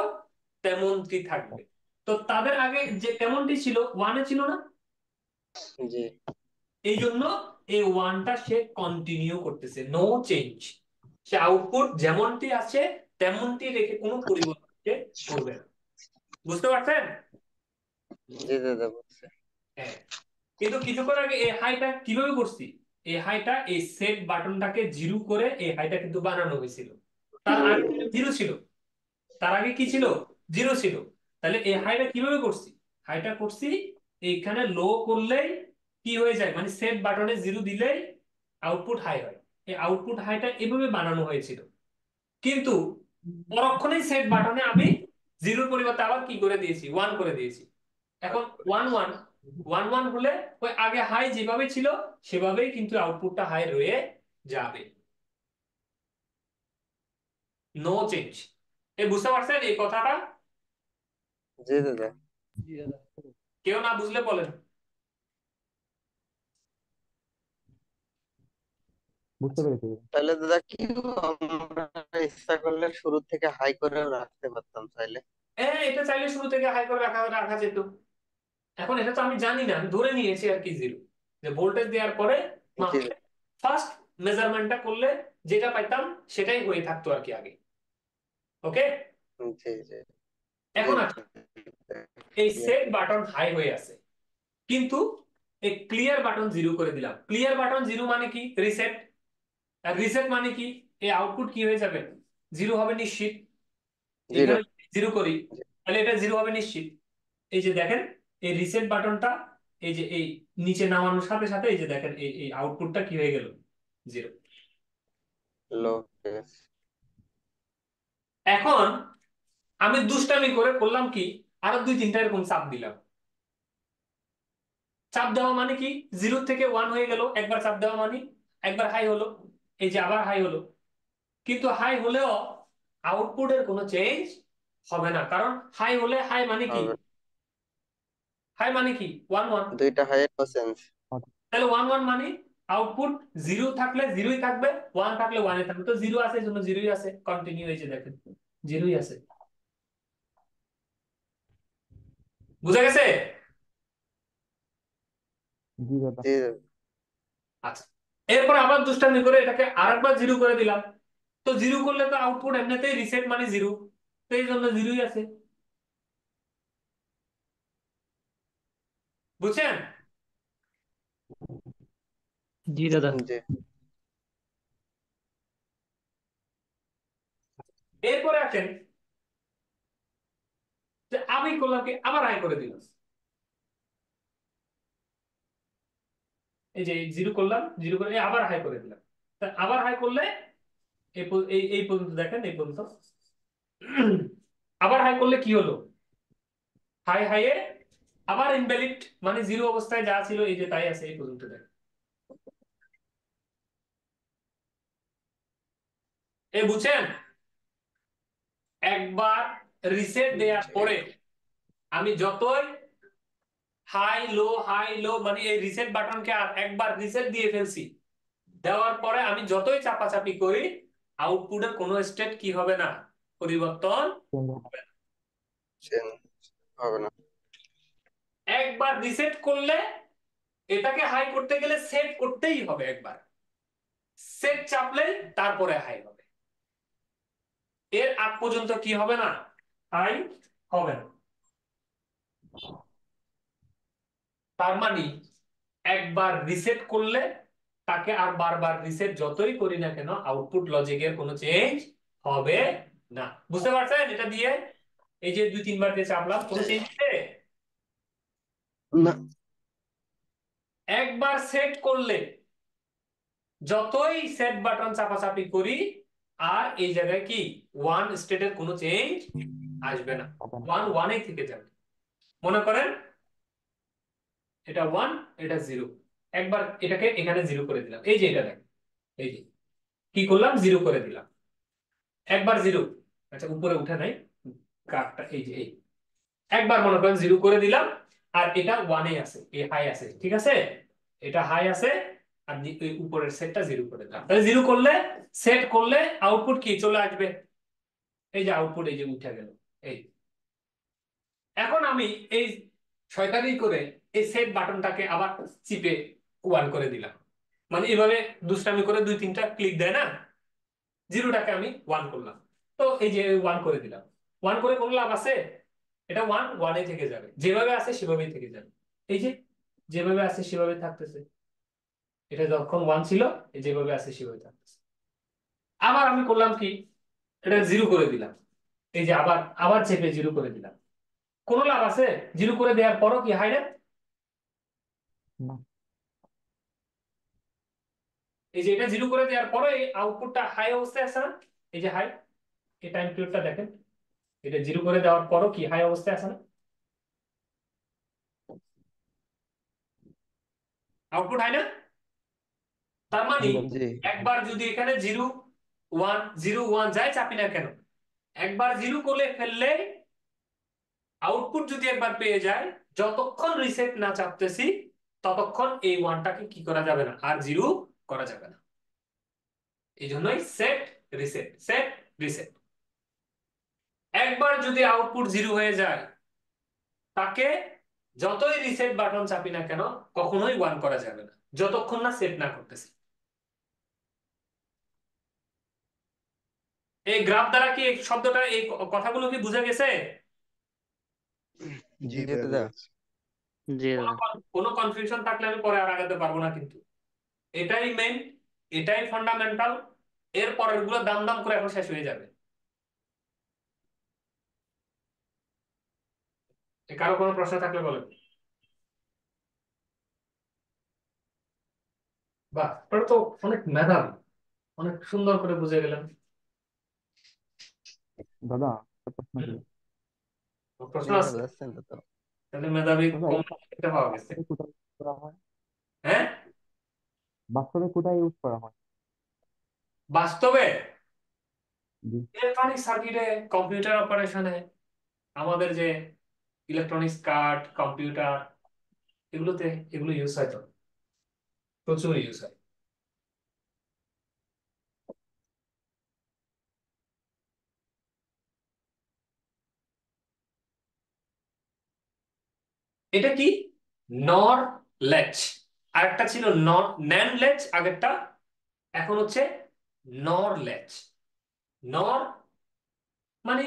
তেমনটি থাকবে। তো তাদের আগে যে তেমনটি ছিল ওয়ানে ছিল না,
জি
এই জন্য এই ওয়ানটা সে কন্টিনিউ করতেছে, নো চেঞ্জ। সে আউটপুট যেমনটি আছে তেমনটি রেখে কোনো পরিবর্তন সে করবে না। বুঝতে পারছেন?
জি দাদা বুঝছে।
হ্যাঁ। কিন্তু কিছুক্ষণ আগে এই হাইটা কিভাবে করছি? এই হাইটা এই সেট বাটনটাকে জিরো করে এই হাইটা কিন্তু বানানো হয়েছিল। তার আগে জিরো ছিল, তার আগে কি ছিল? জিরো ছিল। তাহলে এই হাইটা কিভাবে করছি? হাইটা করছি এইখানে লো করলেই কি হয়ে যায়, মানে সেট বাটনে জিরো দিলেই আউটপুট হাই হয়। এই আউটপুট হাইটা এভাবে বানানো হয়েছিল। কিন্তু পরক্ষণেই সেট বাটনে আমি জিরোর পরিবর্তে আবার কি করে দিয়েছি? ওয়ান করে দিয়েছি। এখন ওয়ান ওয়ান, ওয়ান ওয়ান হলে ওই আগে হাই যেভাবে ছিল সেভাবেই কিন্তু আউটপুটটা হাই রয়ে যাবে, নো চেঞ্জ। বুঝতে পারছেন এই কথাটা?
জি দাদা।
জি দাদা।
কেউ না বুঝলে বলেন।
বুঝতে পেরেছি।
তাহলে দাদা কি আমরা ইচ্ছা করলে শুরু থেকে হাই করে রাখতে পারতাম চাইলে?
হ্যাঁ, এটা চাইলে শুরু থেকে হাই করে রাখা রাখা যেত। এখন এটা তো আমি জানি না, আমি ধরে নিয়েছি আর কি জিরো, যে ভোল্টেজ দেওয়ার পরে
জি
মাপলে ফার্স্ট মেজারমেন্টটা করলে যেটা পাইতাম সেটাই হয়ে থাকতো আর কি আগে। ওকে।
জি জি জি
এখন আছে এই সেট বাটন হাই হয়ে আছে, কিন্তু এই ক্লিয়ার বাটন জিরো করে দিলাম। ক্লিয়ার বাটন জিরো মানে কি? রিসেট। আর রিসেট মানে কি? এই আউটপুট কি হয়ে যাবে? জিরো হবে নিশ্চিত।
জিরো।
এখানে জিরো করি তাহলে এটা জিরো হবে নিশ্চিত। এই যে দেখেন এই রিসেট বাটনটা, এই যে এই নিচে নামানোর সাথে সাথে এই যে দেখেন এই এই আউটপুটটা কি হয়ে গেল? জিরো।
লো।
এখন আমি দুষ্টামি করে করলাম কি, আরো দুই তিনটা এরকম চাপ দিলাম। চাপ দেওয়া মানে কি? জিরো থেকে ওয়ান হয়ে গেল, একবার চাপ দেওয়া মানে একবার হাই হলো, এই যে আবার হাই হলো। কিন্তু হাই হলেও আউটপুটের কোনো চেঞ্জ হবে না, কারণ হাই হলে হাই মানে কি?
হবে।
হাই মানে কি? One one.
দুইটা হাইয়ের নো চেঞ্জ।
তাহলে ওয়ান ওয়ান মানে আউটপুট জিরো থাকলে জিরোই থাকবে, ওয়ান থাকলে ওয়ানে থাকবে। তো জিরো আছে এই জন্য জিরোই আছে, কন্টিনিউ হয়েছে দেখেন জিরোই আছে। বুঝা গেছে?
জি দাদা।
জি দাদা।
আচ্ছা, এরপর আবার দুষ্টামি করে এটাকে আরেকবার জিরো করে দিলাম। তো জিরো করলে তো আউটপুট এমনিতেই রিসেট মানে জিরো, তো এই জন্য জিরোই আছে। বুঝছেন?
জি দাদা।
জি
এরপরে আসেন যে আমি করলাম কি, আবার হাই করে দিলাম। এই যে জিরো করলাম, জিরো করে আবার হাই করে দিলাম। তা আবার হাই করলে এই পর্যন্ত দেখেন, এই পর্যন্ত। আবার হাই করলে কি হলো, হাই হাইয়ে আবার ইনভ্যালিড মানে জিরো অবস্থায় যা ছিল এই যে তাই আছে এই পর্যন্ত দেখেন। এই বুঝছেন? একবার রিসেট দেওয়ার
জি
পরে আমি যতই হাই লো মানে এই রিসেট বাটনকে আর একবার রিসেট দিয়ে ফেলছি, দেওয়ার পরে আমি যতই চাপাচাপি করি আউটপুটের কোনো স্টেট কি হবে না, পরিবর্তন হবে না।
চেঞ্জ হবে না।
একবার রিসেট করলে এটাকে হাই করতে গেলে সেট করতেই হবে একবার, সেট চাপলে তারপরে হাই হবে। এর আগ পর্যন্ত কি হবে না, হাই হবে না। তার মানে একবার রিসেট করলে তাকে আর বারবার রিসেট যতই করি না কেন আউটপুট লজিকের কোনো চেঞ্জ হবে না। বুঝতে পারছেন এটা দিয়ে? এই যে দুই তিনবার দিয়ে চাপলাম, কোনো চেঞ্জ হচ্ছে?
না।
একবার সেট করলে যতই সেট বাটন চাপাচাপি করি আর এই জায়গায় কি ওয়ান স্টেটের কোনো চেঞ্জ আসবে না,
হবে না।
ওয়ান ওয়ানেই থেকে যাবে। মনে করেন এটা ওয়ান, এটা জিরো, একবার এটাকে এখানে জিরো করে দিলাম, এই যে এটা দেখ, এই যে কি করলাম, জিরো করে দিলাম, একবার জিরো। আচ্ছা উপরে উঠে নাই কার্ডটা, এই যে এই একবার মনে করেন জিরো করে দিলাম, আর এটা ওয়ানে আছে, এই হাই আছে, ঠিক আছে, এটা হাই আছে, আর এই উপরের সেটটা জিরো করে দিলাম। তাহলে জিরো করলে সেট করলে আউটপুট কি চলে আসবে, এই যে আউটপুট এই যে উঠে গেল। এই এখন আমি এই শয়তানি করে এই সেট বাটনটাকে আবার চিপে ওয়ান করে দিলাম, মানে এভাবে দুষ্টামি করে দুই তিনটা ক্লিক দেয় না, জিরোটাকে আমি ওয়ান করলাম, তো এই যে ওয়ান করে দিলাম। ওয়ান করে কোনো লাভ আছে? এটা ওয়ান ওয়ানে থেকে যাবে, যেভাবে আছে সেভাবেই থেকে যাবে। এই যে যেভাবে আছে সেভাবে থাকতেছে, এটা যখন ওয়ান ছিল এই যেভাবে আছে সেভাবে থাকতেছে। আবার আমি করলাম কি, এটা জিরো করে দিলাম, এই যে আবার আবার চেপে জিরো করে দিলাম, কোনো লাভ আছে? জিরো করে দেওয়ার পরও কি হাই না?
না।
এই যে এটা জিরো করে দেওয়ার পরে এই আউটপুটটা হাই অবস্থায় আছে না, এই যে হাই, এই টাইম পিরিয়ডটা দেখেন, এটা জিরো করে দেওয়ার পরও কি হাই অবস্থায় আছে না, আউটপুট হাই না? তার মানে
জি
একবার যদি এখানে জিরো ওয়ান জিরো ওয়ান যাই চাপি না কেন, একবার জিরো করে ফেললে আউটপুট যদি একবার পেয়ে যায়, যতক্ষণ রিসেট না চাপতেছি ততক্ষণ এই ওয়ানটাকে কি করা যাবে না, আর জিরো করা যাবে না। এই জন্যই সেট রিসেট, সেট রিসেট। একবার যদি আউটপুট জিরো হয়ে যায় তাকে যতই রিসেট বাটন চাপি না কেন কখনোই ওয়ান করা যাবে না, যতক্ষণ না সেট না করতেছি। এই গ্রাফ দ্বারা কি এই শব্দটা, এই কথাগুলো কি বুঝা গেছে?
জি দাদা।
জি
কোনো
দাদা।
কোনো কনফিউশন থাকলে আমি পরে আর আগাতে পারবো না কিন্তু। এটাই মেইন, এটাই ফান্ডামেন্টাল, এর পরের গুলো দাম দাম করে এখন শেষ হয়ে যাবে। কারো কোনো প্রশ্ন থাকলে বলেন। বাহ, তোরা তো অনেক মেধাবী, অনেক সুন্দর করে বুঝে গেলেন।
দাদা একটা প্রশ্ন
হুম,
ছিল।
প্রশ্ন
চিন্তা
আছে?
যাচ্ছেন তো।
তাহলে মেধাবী
দাদা
কম
এটা
দেখতে পাওয়া গেছে।
বাস্তবে কোথায় ইউজ করা হয়?
হ্যাঁ,
বাস্তবে কোথায় ইউজ করা হয়?
বাস্তবে
জি।
ইলেকট্রনিক সার্কিটে, কম্পিউটার অপারেশনে, আমাদের যে ইলেকট্রনিক্স কার্ড, কম্পিউটার, এগুলোতে এগুলো ইউজ হয় তো, প্রচুর ইউজ হয়। এটা কি, নর ল্যাচ, আরেকটা ছিল ন্যান্ড লেচ আগেরটা, এখন হচ্ছে নর লেচ। নর মানে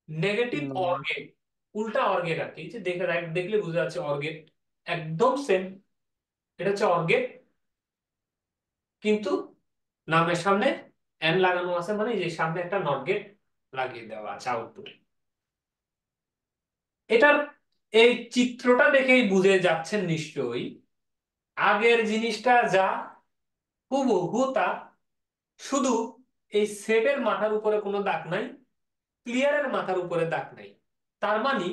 নেগেটিভ
নর
অর্গেট, উল্টা অর্গেট আর কি, যে দেখে দেখলে বুঝা যাচ্ছে অর্গেট, একদম সেম। এটা হচ্ছে অর্গেট, কিন্তু নামের সামনে এন লাগানো আছে, মানে এই যে সামনে একটা নট গেট লাগিয়ে দেওয়া আছে আউটপুটে। এটার এই চিত্রটা দেখেই বুঝে যাচ্ছেন নিশ্চয়ই, আগের জিনিসটা যা হুবহু তা, শুধু এই সেটের মাথার উপরে কোনো দাগ নাই, ক্লিয়ারের মাথার উপরে দাগ নাই। তার মানে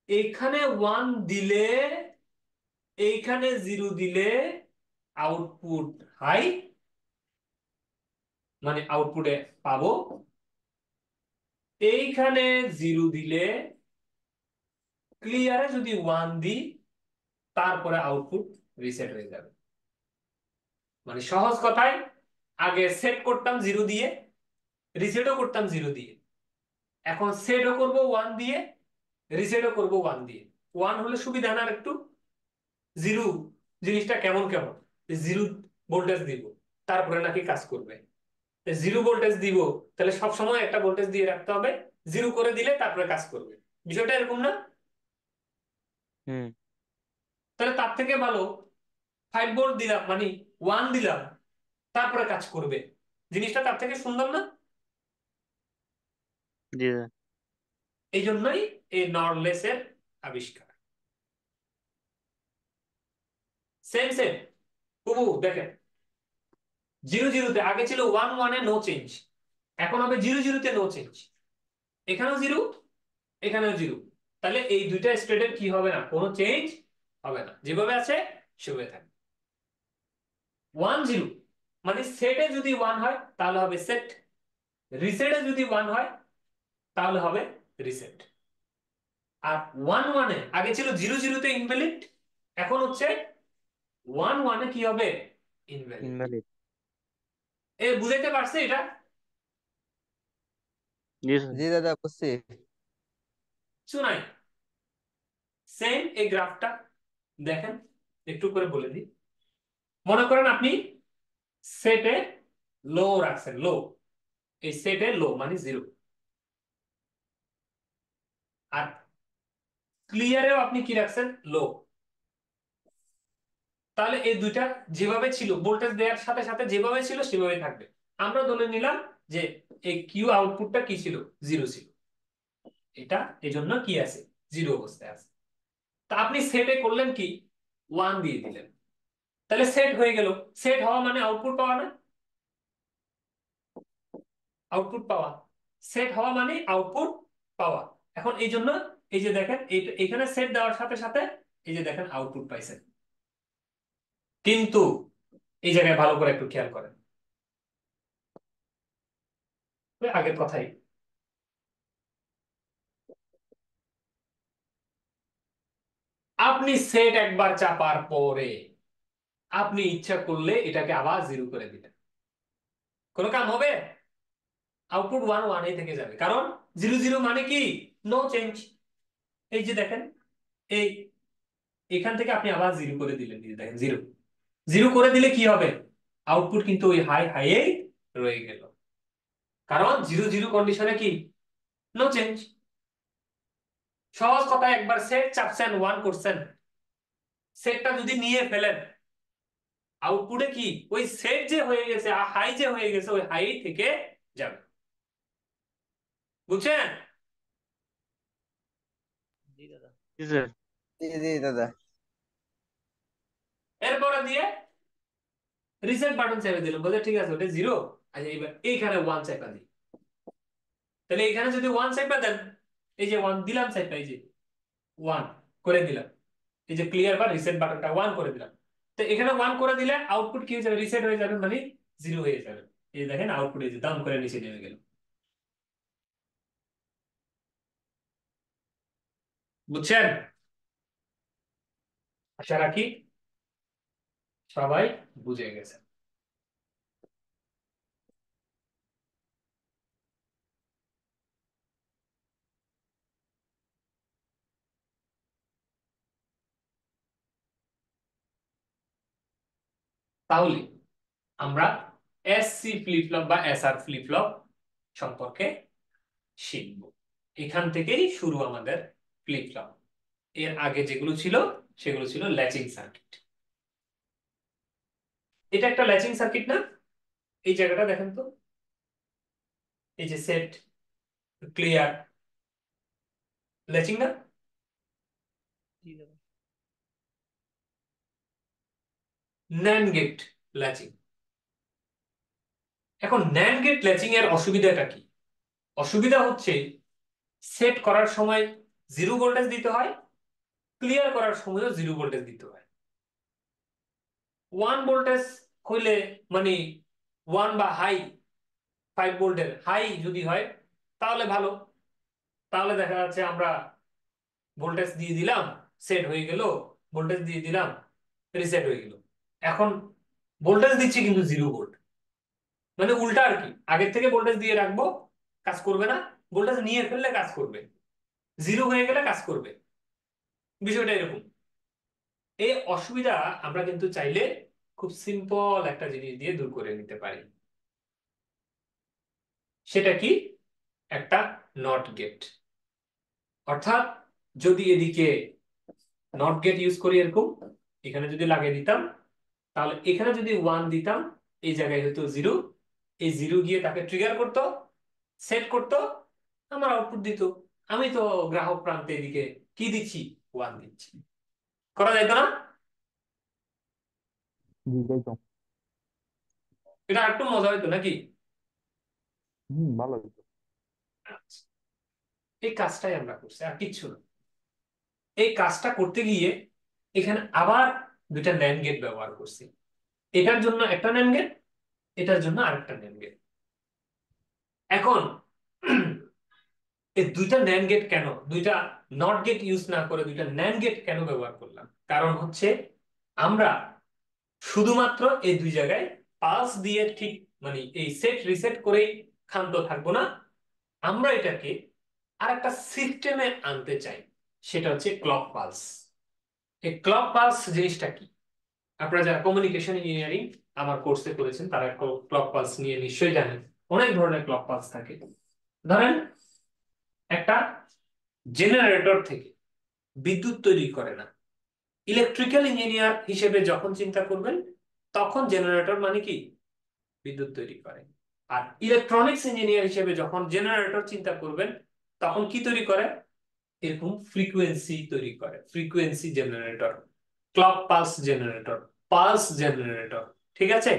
এইখানে ওয়ান দিলে, এইখানে জিরো দিলে আউটপুট হাই, মানে আউটপুটে পাবো। এইখানে জিরো দিলে, ক্লিয়ারে যদি ওয়ান দিই, তারপরে আউটপুট রিসেট হয়ে যাবে। মানে সহজ কথায়, আগে সেট করতাম জিরো দিয়ে, রিসেটও করতাম জিরো দিয়ে, এখন সেটও করব ওয়ান দিয়ে, রিসেটও করব ওয়ান দিয়ে। ওয়ান হলে সুবিধা না একটু, জিরো জিনিসটা কেমন কেমন, জিরো ভোল্টেজ দিব তারপরে নাকি কাজ করবে। জিরো ভোল্টেজ দিব, তাহলে সব সময় একটা ভোল্টেজ দিয়ে রাখতে হবে, জিরো করে দিলে তারপরে কাজ করবে। বিষয়টা এরকম না?
হুম
তাহলে তার থেকে ভালো 5 ভোল্ট দিলাম, মানে ওয়ান দিলাম, তারপরে কাজ করবে। জিনিসটা তার থেকে সুন্দর না?
জি দাদা।
এই জন্যই এই নরলেস এর আবিষ্কার। সেম সেম হুবহু দেখেন, জিরো জিরোতে আগে ছিল ওয়ান ওয়ানে নো চেঞ্জ, এখন হবে জিরো জিরোতে নো চেঞ্জ। এখানেও জিরো, এখানেও জিরো। তাহলে এই দুইটা স্টেটের কি হবে না, কোনো চেঞ্জ হবে না, যেভাবে আছে সেভাবে থাকবে। ওয়ান জিরো মানে সেটে যদি ওয়ান হয় তাহলে হবে সেট, রিসেটে যদি ওয়ান হয় তাহলে হবে রিসেট। আর ওয়ান ওয়ানে আগে ছিল জিরো জিরোতে ইনভ্যালিড, এখন হচ্ছে ওয়ান ওয়ানে কি হবে, ইনভ্যালিড।
ইনভ্যালিড।
এ বুঝাইতে পারছে এটা?
জি স্যার।
জি দাদা, বুঝছি।
কিছু নাই। সেম এই গ্রাফটা দেখেন, একটু করে বলে দিই। মনে করেন আপনি সেটে লো রাখছেন, লো, এই সেটে লো মানে জিরো, আর ক্লিয়ারেও আপনি কি রাখছেন, লো। তাহলে এই দুইটা যেভাবে ছিল ভোল্টেজ দেওয়ার সাথে সাথে যেভাবে ছিল সেভাবে থাকবে। আমরা ধরে নিলাম যে এই কিউ আউটপুটটা কি ছিল, জিরো ছিল, এটা এই জন্য কি আছে, জিরো অবস্থায় আছে। তা আপনি সেটে করলেন কি, ওয়ান দিয়ে দিলেন, তাহলে সেট হয়ে গেল। সেট হওয়া মানে আউটপুট পাওয়া না, আউটপুট পাওয়া, সেট হওয়া মানে আউটপুট পাওয়া। এখন এই জন্য এই যে দেখেন এখানে সেট দেওয়ার সাথে সাথে এই যে দেখেন আউটপুট পাইছেন। কিন্তু এই জায়গায় ভালো করে একটু খেয়াল করেন, ওই আগের কথাই, আপনি সেট একবার চাপার পরে আপনি ইচ্ছা করলে এটাকে আবার জিরো করে দিবেন, কোনো কাম হবে? আউটপুট ওয়ান ওয়ানই থেকে যাবে, কারণ জিরো জিরো মানে কি, নো চেঞ্জ। এই যে দেখেন, এই এখান থেকে আপনি আবার জিরো করে দিলেন, এই যে দেখেন জিরো, জিরো করে দিলে কি হবে, আউটপুট কিন্তু ওই হাই হাইয়েই রয়ে গেল, কারণ জিরো জিরো কন্ডিশনে কি, নো চেঞ্জ। সহজ কথা, একবার সেট চাপছেন ওয়ান করছেন, সেটটা যদি নিয়ে ফেলেন, আউটপুটে কি ওই সেট যে হয়ে গেছে, হাই যে হয়ে গেছে, ওই হাই থেকে যাবে। বুঝছেন?
জি দাদা। জি স্যার।
জি জি দাদা।
এরপরে দিয়ে রিসেট বাটন চেপে দিলাম, বলে ঠিক আছে ওটা জিরো, আচ্ছা এবার এইখানে ওয়ান চেপে দিই। তাহলে এখানে যদি ওয়ান চেপে দেন, এই যে ওয়ান দিলাম চেপে, এই যে ওয়ান করে দিলাম, এই যে ক্লিয়ার বা রিসেট বাটনটা ওয়ান করে দিলাম, তো এখানে ওয়ান করে দিলে আউটপুট কি হয়ে যাবে, রিসেট হয়ে যাবে, মানে জিরো হয়ে যাবে। এই যে দেখেন আউটপুট এই যে ডাউন করে নিচে নেমে গেল। বুঝছেন? আশা রাখি সবাই বুঝে গেছে। তাহলে আমরা এসসি ফ্লিপ ফ্লপ বা এসআর ফ্লিপ ফ্লপ সম্পর্কে শিখব। এখান থেকেই শুরু আমাদের ফ্লিপ ফ্লপ। এর আগে যেগুলো ছিল সেগুলো ছিল ল্যাচিং সার্কিট। এটা একটা ল্যাচিং সার্কিট না? এই জায়গাটা দেখেন তো, এই যে সেট, ক্লিয়ার, ল্যাচিং না?
জি দাদা।
NAND gate latching. এখন ন্যান্ড গেট ল্যাচিং এর অসুবিধাটা কি? অসুবিধা হচ্ছে সেট করার সময় 0 ভোল্টেজ দিতে হয়, ক্লিয়ার করার সময়ও 0 ভোল্টেজ দিতে হয়। 1 ভোল্টেজ হইলে মানে 1 বা হাই 5 ভোল্টের হাই যদি হয় তাহলে ভালো, তাহলে দেখা যাচ্ছে আমরা ভোল্টেজ দিয়ে দিলাম, সেট হয়ে গেল, ভোল্টেজ দিয়ে দিলাম, রিসেট হয়ে গেল। এখন ভোল্টেজ দিচ্ছি কিন্তু 0 ভোল্ট, মানে উল্টা আর কি। আগের থেকে ভোল্টেজ দিয়ে রাখবো, কাজ করবে না, ভোল্টেজ নিয়ে ফেললে কাজ করবে, 0 হয়ে গেলে কাজ করবে। বিষয়টা এরকম। এই অসুবিধা আমরা কিন্তু চাইলে খুব সিম্পল একটা জিনিস দিয়ে দূর করে নিতে পারি। সেটা কি? একটা নট গেট। অর্থাৎ যদি এদিকে নট গেট ইউজ করি এরকম, এখানে যদি লাগিয়ে দিতাম, তাহলে এখানে যদি 1 দিতাম, এই জায়গায় হয়তো 0, এই 0 গিয়ে তাকে ট্রিগার করতো, সেট করতো, আমার আউটপুট দিত। আমি তো গ্রাহক প্রান্তে এদিকে কি দিচ্ছি? 1 দিচ্ছি। করা যাইতো না?
জি তাই তো।
এটা একটু মজা হইতো নাকি?
ভালো হতো।
আচ্ছা, এই কাজটাই আমরা করছি, আর কিচ্ছু না। এই কাজটা করতে গিয়ে এখানে আবার দুইটা ন্যান্ড গেট ব্যবহার করছি। এটার জন্য একটা ন্যান্ড গেট, এটার জন্য আরেকটা ন্যান্ড গেট। এখন এই দুইটা ন্যান্ড গেট কেন, দুইটা নট গেট ইউজ না করে দুইটা ন্যান্ড গেট কেন ব্যবহার করলাম? কারণ হচ্ছে আমরা শুধুমাত্র এই দুই জায়গায় পালস দিয়ে ঠিক মানে এই সেট রিসেট করেই ক্ষান্ত থাকবো না, আমরা এটাকে আরেকটা সিস্টেমে আনতে চাই। সেটা হচ্ছে ক্লক পালস। এই ক্লক পালস জিনিসটা কি? আপনারা যারা কমিউনিকেশন ইঞ্জিনিয়ারিং আমার কোর্সে করেছেন তারা ক্লক পালস নিয়ে নিশ্চয়ই জানেন। অনেক ধরনের ক্লক পালস থাকে। ধরেন একটা জেনারেটর থেকে বিদ্যুৎ তৈরি করে না, ইলেকট্রিক্যাল ইঞ্জিনিয়ার হিসেবে যখন চিন্তা করবেন তখন জেনারেটর মানে কি? বিদ্যুৎ তৈরি করে। আর ইলেকট্রনিক্স ইঞ্জিনিয়ার হিসেবে যখন জেনারেটর চিন্তা করবেন তখন কি তৈরি করে? এরকম ফ্রিকোয়েন্সি তৈরি করে, frequency generator, clock pulse generator, pulse generator. ঠিক আছে?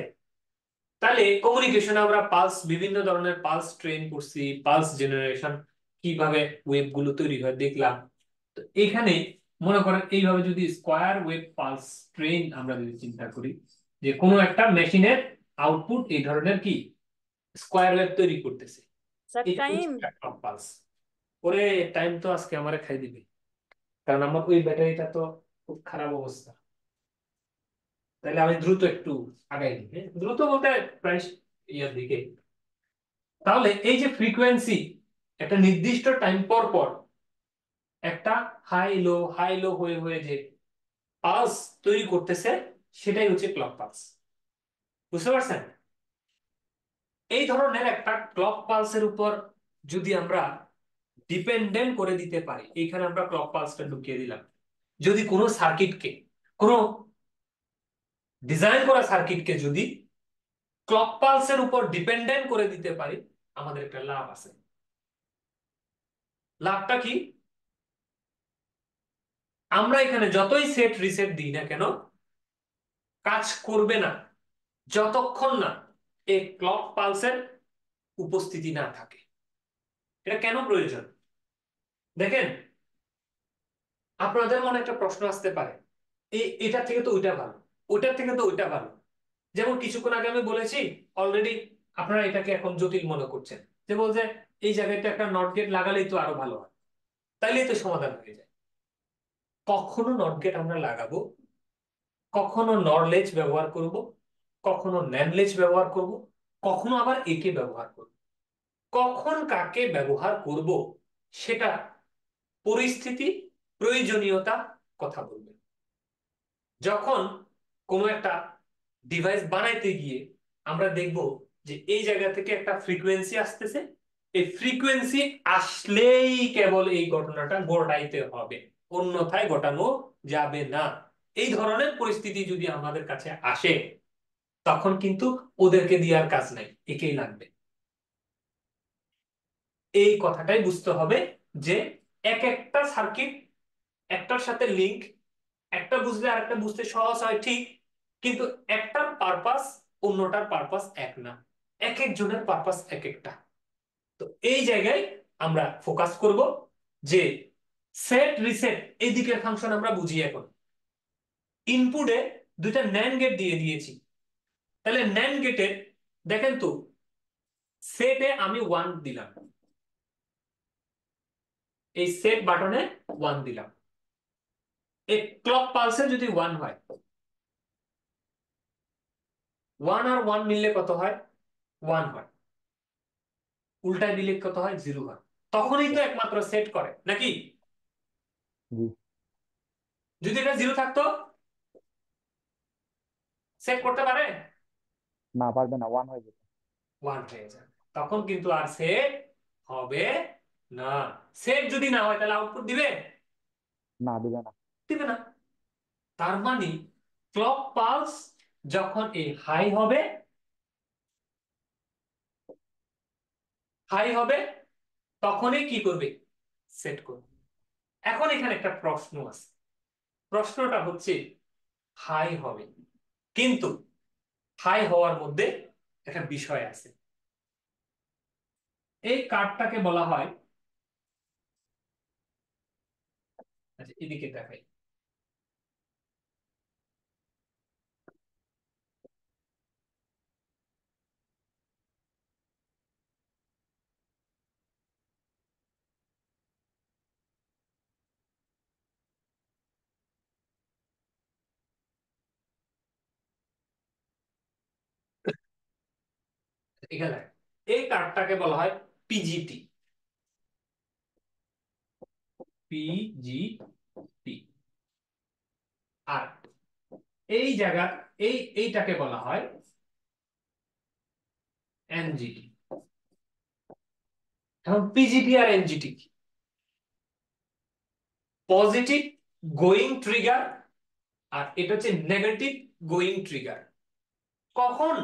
তাহলে কমিউনিকেশনে আমরা পালস, বিভিন্ন ধরনের পালস ট্রেন করছি, পালস জেনারেশন কিভাবে ওয়েভ গুলো তৈরি হয় দেখলাম। তো এখানে মনে করেন এইভাবে যদি স্কয়ার ওয়েভ পালস ট্রেন আমরা যদি চিন্তা করি, যে কোনো একটা মেশিনের আউটপুট এই ধরনের কি স্কয়ার ওয়েভ তৈরি করতেছে,
স্যার
এটা হচ্ছে
টাইম।
একটা পালস। ওরে টাইম তো আজকে আমারে খাই দিবে, কারণ আমার ওই ব্যাটারিটা তো খুব খারাপ অবস্থা। তাহলে আমি দ্রুত একটু আগাই দিই, হ্যাঁ? দ্রুত বলতে প্রায় ইয়ার দিকে। তাহলে এই যে ফ্রিকোয়েন্সি একটা নির্দিষ্ট টাইম পর পর একটা হাই লো হয়ে হয়ে যে পালস তৈরি করতেছে, সেটাই হচ্ছে ক্লক পালস। বুঝতে পারছেন? এই ধরনের একটা ক্লক পালসের উপর যদি আমরা ডিপেন্ডেন্ট করে দিতে পারি, এইখানে আমরা ক্লক পালসটা ঢুকিয়ে দিলাম। যদি কোনো সার্কিটকে, কোনো ডিজাইন করা সার্কিটকে যদি ক্লক পালসের উপর ডিপেন্ডেন্ট করে দিতে পারি, আমাদের একটা লাভ আছে। লাভটা কি? আমরা এখানে যতই সেট রিসেট দিই না কেন, কাজ করবে না যতক্ষণ না এই ক্লক পালসের উপস্থিতি না থাকে। এটা কেন প্রয়োজন? দেখেন, আপনাদের মনে একটা প্রশ্ন আসতে পারে, এটার থেকে তো ওইটা ভালো, ওইটার থেকে তো ওইটা ভালো। যেমন কিছুক্ষণ আগে আমি বলেছি, অলরেডি আপনারা এটাকে এখন জটিল মনে করছেন, যে বলছে এই জায়গাটা একটা নট গেট লাগালেই তো আরো ভালো হয়, তাইলেই তো সমাধান হয়ে যায়। কখনো নট গেট আমরা লাগাবো, কখনো নরলেজ ব্যবহার করব, কখনো ন্যানলেজ ব্যবহার করব, কখনো আবার একে ব্যবহার করব। কখন কাকে ব্যবহার করব সেটা পরিস্থিতি, প্রয়োজনীয়তা কথা বলবে। যখন কোনো একটা ডিভাইস বানাইতে গিয়ে আমরা দেখব যে এই জায়গা থেকে একটা ফ্রিকোয়েন্সি আসতেছে, এই ফ্রিকোয়েন্সি আসলেই কেবল এই ঘটনাটা ঘটাইতে হবে, অন্যথায় ঘটানো যাবে না। এই ধরনের পরিস্থিতি যদি আমাদের কাছে আসে তখন কিন্তু ওদেরকে দেওয়ার কাজ নাই, একেই লাগবে। এই কথাটাই বুঝতে হবে যে এক একটা সার্কিট একটার সাথে লিংক, একটা বুঝলে আরেকটা বুঝতে সহজ হয় ঠিক, কিন্তু একটার পারপাস অন্যটার পারপাস এক না, এক একজনের পারপাস এক একটা। তো এই জায়গায় আমরা ফোকাস করব যে সেট রিসেট এই দিকের ফাংশন আমরা বুঝি। এখন ইনপুটে দুইটা ন্যান্ড গেট দিয়ে দিয়েছি, তাহলে ন্যান্ড গেটে দেখেন তো সেটে আমি 1 দিলাম, এই সেট বাটনে 1 দিলাম, এই ক্লক পালসে যদি 1 হয়, 1 আর 1 মিললে কত হয়? 1 হয়। উল্টায় দিলে কত হয়? 0 হয়। তখনই তো একমাত্র সেট করে নাকি?
জি।
যদি এটা 0 থাকতো সেট করতে পারে?
না, পারবে না, 1 হয়ে যেত।
1 হয়ে যায়, তখন কিন্তু আর সেট হবে না। সেট যদি না হয় তাহলে আউটপুট দিবে?
না, দিবে না।
দিবে না। তার মানে ক্লক পালস যখন এই হাই হবে, হাই হবে তখনই কি করবে? সেট করবে। এখন এখানে একটা প্রশ্ন আছে, প্রশ্নটা হচ্ছে হাই হবে, কিন্তু হাই হওয়ার মধ্যে একটা বিষয় আছে। এই কার্ডটাকে বলা হয়, আচ্ছা এদিকে দেখাই, এখানে এই কার্ডটাকে বলা হয় পিজিটি। পিজিটি। আর এই জায়গা এইটাকে বলা হয় এনজিটি। এখন পিজিটি আর এনজিটি কি? পজিটিভ গোয়িং ট্রিগার আর এটা হচ্ছে নেগেটিভ গোয়িং ট্রিগার। কখন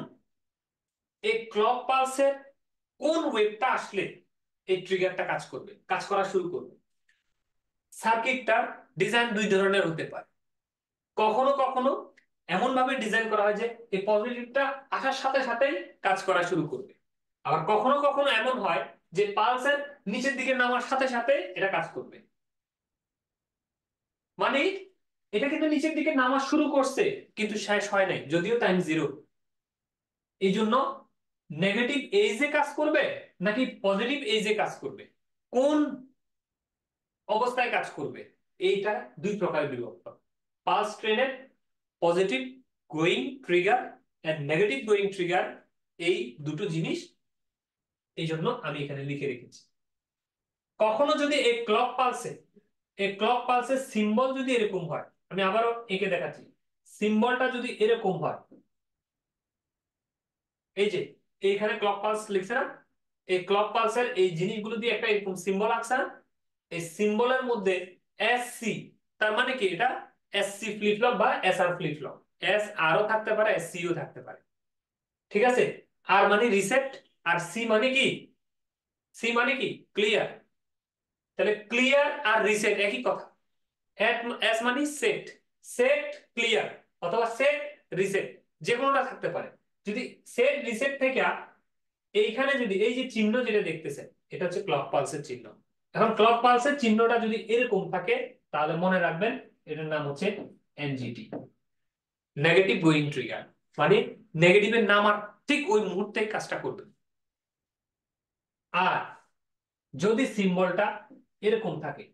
এই ক্লক পালসের কোন ওয়েভটা আসলে এই ট্রিগারটা কাজ করবে, কাজ করা শুরু করবে? সার্কিটটার ডিজাইন দুই ধরনের হতে পারে। কখনো কখনো এমন ভাবে ডিজাইন করা হয় যে এই পজিটিভটা আসার সাথে সাথেই কাজ করা শুরু করবে, আবার কখনো কখনো এমন হয় যে পালসের নিচের দিকে নামার সাথে সাথে এটা কাজ করবে। মানে এটা কিন্তু নিচের দিকে নামা শুরু করছে কিন্তু শেষ হয় নাই, যদিও টাইম 0। এই জন্য নেগেটিভ এইজে কাজ করবে নাকি পজিটিভ এইজে কাজ করবে, কোন অবস্থায় কাজ করবে, এইটা দুই প্রকার বিভক্ত। পালস ট্রেনের positive going trigger and negative going trigger, এই দুটো জিনিস এই জন্য আমি এখানে লিখে রেখেছি। কখনো যদি এই ক্লক পালসের সিম্বল যদি এরকম হয়, আমি আবারও এঁকে দেখাচ্ছি, সিম্বলটা যদি এরকম হয়, এই যে এইখানে ক্লক পালস লিখছে না, এই ক্লক পালসের এই জিনিসগুলো দিয়ে একটা এরকম সিম্বল আঁকছে না, এই সিম্বলের মধ্যে এস সি, তার মানে কি এটা এস সি ফ্লিপ ফ্লপ বা এস আর ফ্লিপ ফ্লপ, এস আরও থাকতে পারে এস সিও থাকতে পারে, ঠিক আছে? আর মানে রিসেট, আর সি মানে কি? সি মানে কি? ক্লিয়ার। তাহলে ক্লিয়ার আর রিসেট একই কথা। এস মানে সেট, সেট ক্লিয়ার অথবা সেট রিসেট, যে কোনোটা থাকতে পারে। যদি সেট রিসেট থেকে এইখানে যদি এই যে চিহ্ন যেটা দেখতেছেন এটা হচ্ছে ক্লক পালসের চিহ্ন। এখন ক্লক পালসের চিহ্নটা যদি এরকম থাকে তাহলে মনে রাখবেন এটার নাম হচ্ছে এনজিটি, নেগেটিভ গোয়িং ট্রিগার। মানে নেগেটিভের নামার ঠিক ওই মুহূর্তে কাজটা করবে। আর যদি সিম্বলটা এরকম থাকে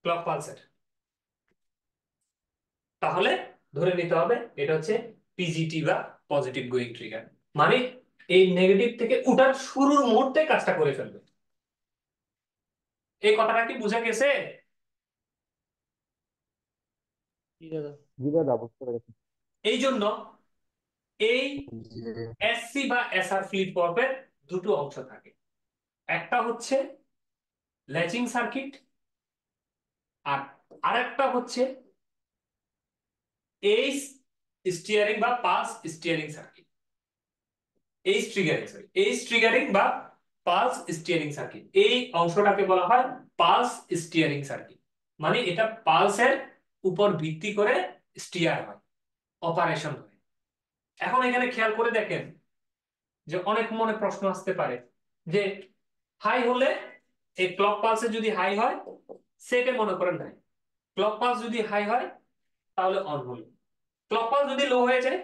ক্লক পালসের, তাহলে ধরে নিতে হবে এটা হচ্ছে পিজিটি বা পজিটিভ গোয়িং ট্রিগার, মানে এই নেগেটিভ থেকে উঠার শুরুর মুহূর্তে কাজটা করে ফেলবে। এই কথাটা কি বোঝা গেছে?
জি দাদা।
জি দাদা, বুঝতে পেরেছি।
এই জন্য এই
জি।
এসসি বা এসআর ফ্লিপ ফ্লপের দুটো অংশ থাকে, একটা হচ্ছে ল্যাচিং সার্কিট, আর আরেকটা হচ্ছে এইচ স্টিয়ারিং বা pulse steering circuit. H triggering, sorry, H triggering বা পালস স্টিয়ারিং সার্কিট, এই অংশটাকে বলা হয় পালস স্টিয়ারিং সার্কিট। মানে এটা পালসের উপর ভিত্তি করে স্টিয়ার হয়, অপারেশন হয়। এখন এখানে খেয়াল করে দেখেন যে অনেক মনে প্রশ্ন আসতে পারে যে হাই হলে, এই ক্লক পালসে যদি হাই হয় সেটে মনে করেন নাই, ক্লক পালস যদি হাই হয় তাহলে অন হলো, ক্লক পালস যদি লো হয়ে যায়,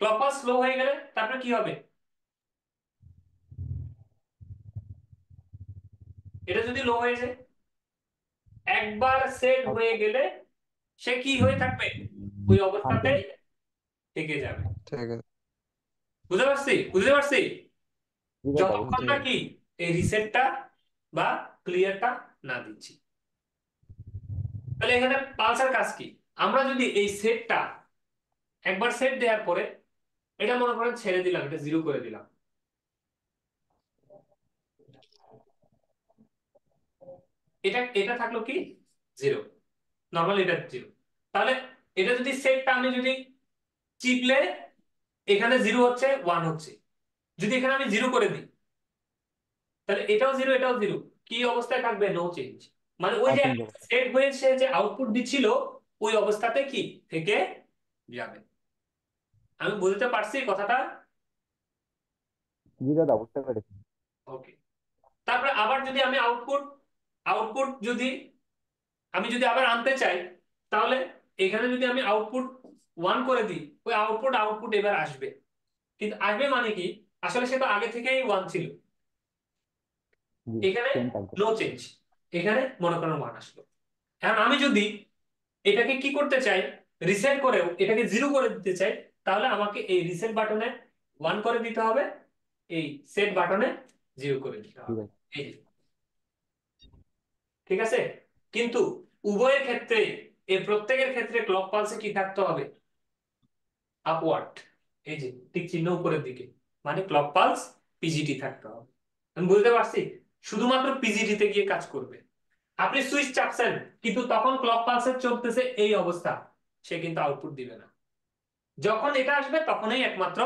ক্লক পালস লো হয়ে গেলে তারপরে কি হবে? এটা যদি লো হয়ে যায়, একবার সেট হয়ে গেলে সে কি হয়ে থাকবে? ওই
থাকবে
অবস্থাতেই
না।
থেকে যাবে।
ঠিক আছে।
বুঝতে পারছি, বুঝতে পারছি।
জি দাদা,
যতক্ষণ
বুঝতে
জি।
না কি এই রিসেটটা বা ক্লিয়ারটা না দিচ্ছি। তাহলে এখানে পালসের কাজ কি? আমরা যদি এই সেটটা একবার সেট দেওয়ার পরে এটা মনে করেন ছেড়ে দিলাম, এটা জিরো করে দিলাম, এটা এটা থাকলো কি জিরো, নরমাল এটা জিরো। তাহলে এটা যদি সেটটা আমি যদি চিপলে এখানে জিরো হচ্ছে, ওয়ান হচ্ছে, যদি এখানে আমি জিরো করে দিই তাহলে এটাও জিরো, এটাও জিরো, কি অবস্থায় থাকবে? No change. মানে ওই যে
চেঞ্জ হবে।
সেট হয়েছে যে আউটপুট দিচ্ছিল ওই অবস্থাতে কি থেকে যাবে। আমি বুঝতে পারছি কথাটা?
জি দাদা, বুঝতে পেরেছি।
ওকে। তারপরে আবার যদি আমি আউটপুট আউটপুট যদি আমি যদি আবার আনতে চাই, তাহলে এখানে যদি আমি আউটপুট ওয়ান করে দিই, ওই আউটপুট আউটপুট এবার আসবে। কিন্তু আসবে মানে কি, আসলে সে তো আগে থেকেই ওয়ান ছিল,
জি,
এখানে
সেম থাকবে।
নো চেঞ্জ, এখানে মনে করেন ওয়ান আসলো। এখন আমি যদি এটাকে কি করতে চাই, রিসেট করেও এটাকে জিরো করে দিতে চাই, তাহলে আমাকে এই রিসেট বাটনে ওয়ান করে দিতে হবে, এই সেট বাটনে জিরো করে দিতে
ঠিক
হবে।
আছে।
এই যে, ঠিক আছে। কিন্তু উভয়ের ক্ষেত্রে, এই প্রত্যেকের ক্ষেত্রে ক্লক পালসে কি থাকতে হবে? আপওয়ার্ড, এই যে টিক চিহ্ন উপরের দিকে, মানে ক্লক পালস পিজিটি থাকতে হবে। আমি বুঝতে পারছি, শুধুমাত্র পিজিটি তে গিয়ে কাজ করবে। আপনি সুইচ চাপছেন কিন্তু তখন ক্লক পালসের চলতেছে এই অবস্থা, সে কিন্তু আউটপুট দিবে না। যখন এটা আসবে তখনই একমাত্র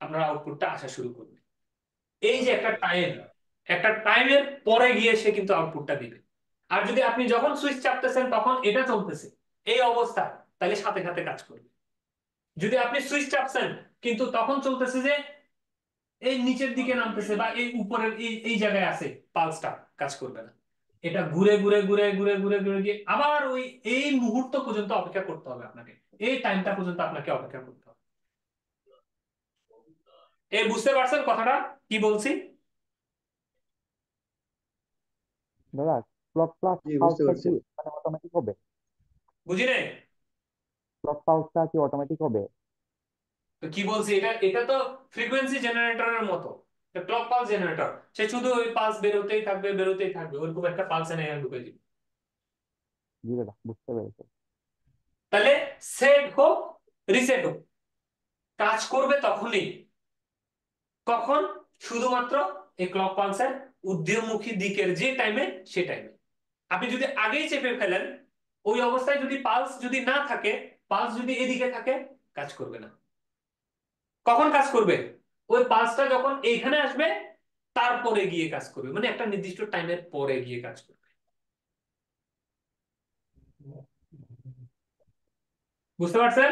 আপনার আউটপুটটা আসা শুরু করবে। এই যে একটা টাইম, একটা টাইমের পরে গিয়ে সে কিন্তু আউটপুটটা দিবে। আর যদি আপনি যখন সুইচ চাপতেছেন তখন এটা চলতেছে এই অবস্থা, তাহলে সাথে সাথে কাজ করবে। যদি আপনি সুইচ চাপছেন কিন্তু তখন চলতেছে যে এই নিচের দিকে নামতেছে বা এই উপরের এই এই জায়গায় আছে, পালসটা কাজ করবে না। এটা ঘুরে ঘুরে ঘুরে ঘুরে ঘুরে ঘুরে গিয়ে আবার ওই এই মুহূর্ত পর্যন্ত অপেক্ষা করতে হবে আপনাকে, এই টাইমটা পর্যন্ত আপনাকে অপেক্ষা করতে হবে। এই বুঝতে পারছেন কথাটা কি বলছি?
দাদা, ক্লক প্লাস
জি, বুঝতে
পালসটা
পারছি।
কি মানে অটোমেটিক হবে?
বুঝি নাই?
ক্লক পালসটা কি অটোমেটিক হবে?
তো কি বলছি, এটা এটা তো ফ্রিকোয়েন্সি জেনারেটরের মতো, ক্লক পালস জেনারেটর, সে শুধু ওই পালস বেরোতেই থাকবে বেরোতেই থাকবে, ওরকম একটা পালস এনে এখানে ঢুকে দিবে।
জি দাদা, বুঝতে পেরেছি।
তাহলে সেট হোক রিসেট হোক, কাজ করবে তখনই, কখন? শুধুমাত্র এই ক্লক পালসের ঊর্ধ্বমুখী দিকের যে টাইমে, সে টাইমে। আপনি যদি আগেই চেপে ফেলেন, ওই অবস্থায় যদি পালস যদি না থাকে, পালস যদি এদিকে থাকে, কাজ করবে না। কখন কাজ করবে? ওই পালসটা যখন এইখানে আসবে তারপরে গিয়ে কাজ করবে, মানে একটা নির্দিষ্ট টাইমের পরে গিয়ে কাজ করবে। বুঝতে পারছেন?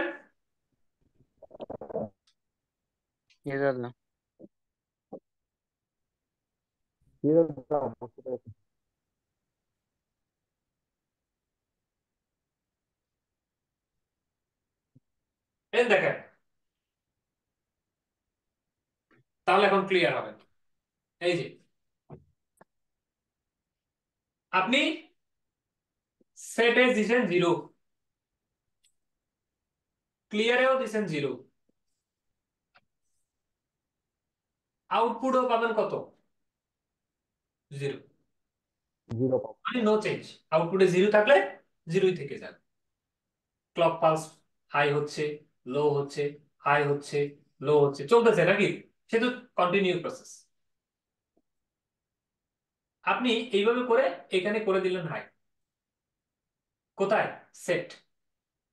জি দাদা।
জি দাদা, বুঝতে পেরেছি।
এই দেখেন, তাহলে এখন ক্লিয়ার হবে। এই যে আপনি সেটে দিছেন জিরো, ক্লিয়ারেও দিছেন জিরো, আউটপুটও পাবেন কত? জিরো,
জিরো পাবো।
মানে নো চেঞ্জ। আউটপুটে জিরো থাকলে জিরোই থেকে যাবে। ক্লক পালস হাই হচ্ছে, লো হচ্ছে, হাই হচ্ছে, লো হচ্ছে, চলতেছে নাকি? সে তো কন্টিনিউ প্রসেস। আপনি এইভাবে করে এখানে করে দিলেন হাই, কোথায়? সেট।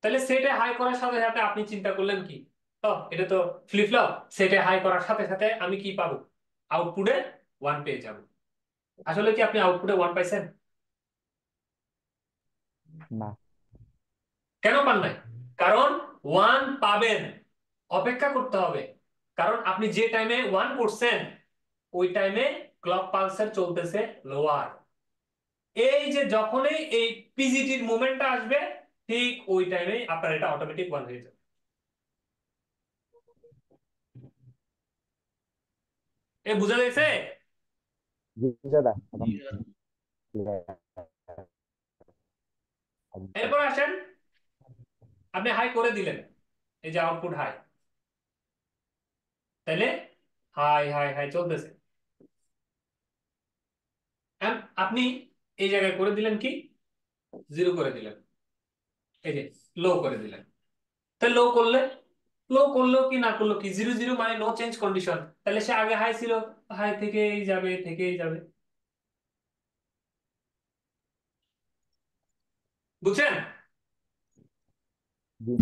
তাহলে সেটে হাই করার সাথে সাথে আপনি চিন্তা করলেন কি, তো এটা তো ফ্লিপ ফ্লপ, সেটে হাই করার সাথে সাথে আমি কি পাবো? আউটপুটে 1 পেয়ে যাব। আসলে কি আপনি আউটপুটে 1 পাইছেন?
না।
কেন পান নাই? কারণ 1 পাবেন, অপেক্ষা করতে হবে। কারণ আপনি যে টাইমে 1 করছেন ওই টাইমে ক্লক পালসার চলতেছে লোয়ার। এই যে যখনই এই পিজিটির মোমেন্টটা আসবে ঠিক ওই টাইমে আপনার এটা অটোমেটিক 1 হয়ে যাবে। এ বুঝা গেছে?
জি দাদা,
জি
এখন
দাদা।
clear একদম।
এরপর আসেন, আপনি হাই করে দিলেন, এই যে আউটপুট হাই, তাইলে হাই হাই হাই চলতেছে। And আপনি এই জায়গায় করে দিলেন কি, 0 করে দিলেন, এই যে লো করে দিলেন। তাহলে লো করলে, লো করলো কি না করলো কি, 0 0 মানে নো চেঞ্জ কন্ডিশন। তাহলে সে আগে হাই ছিল, হাই থেকেই যাবে, থেকেই যাবে। বুঝছেন?
জি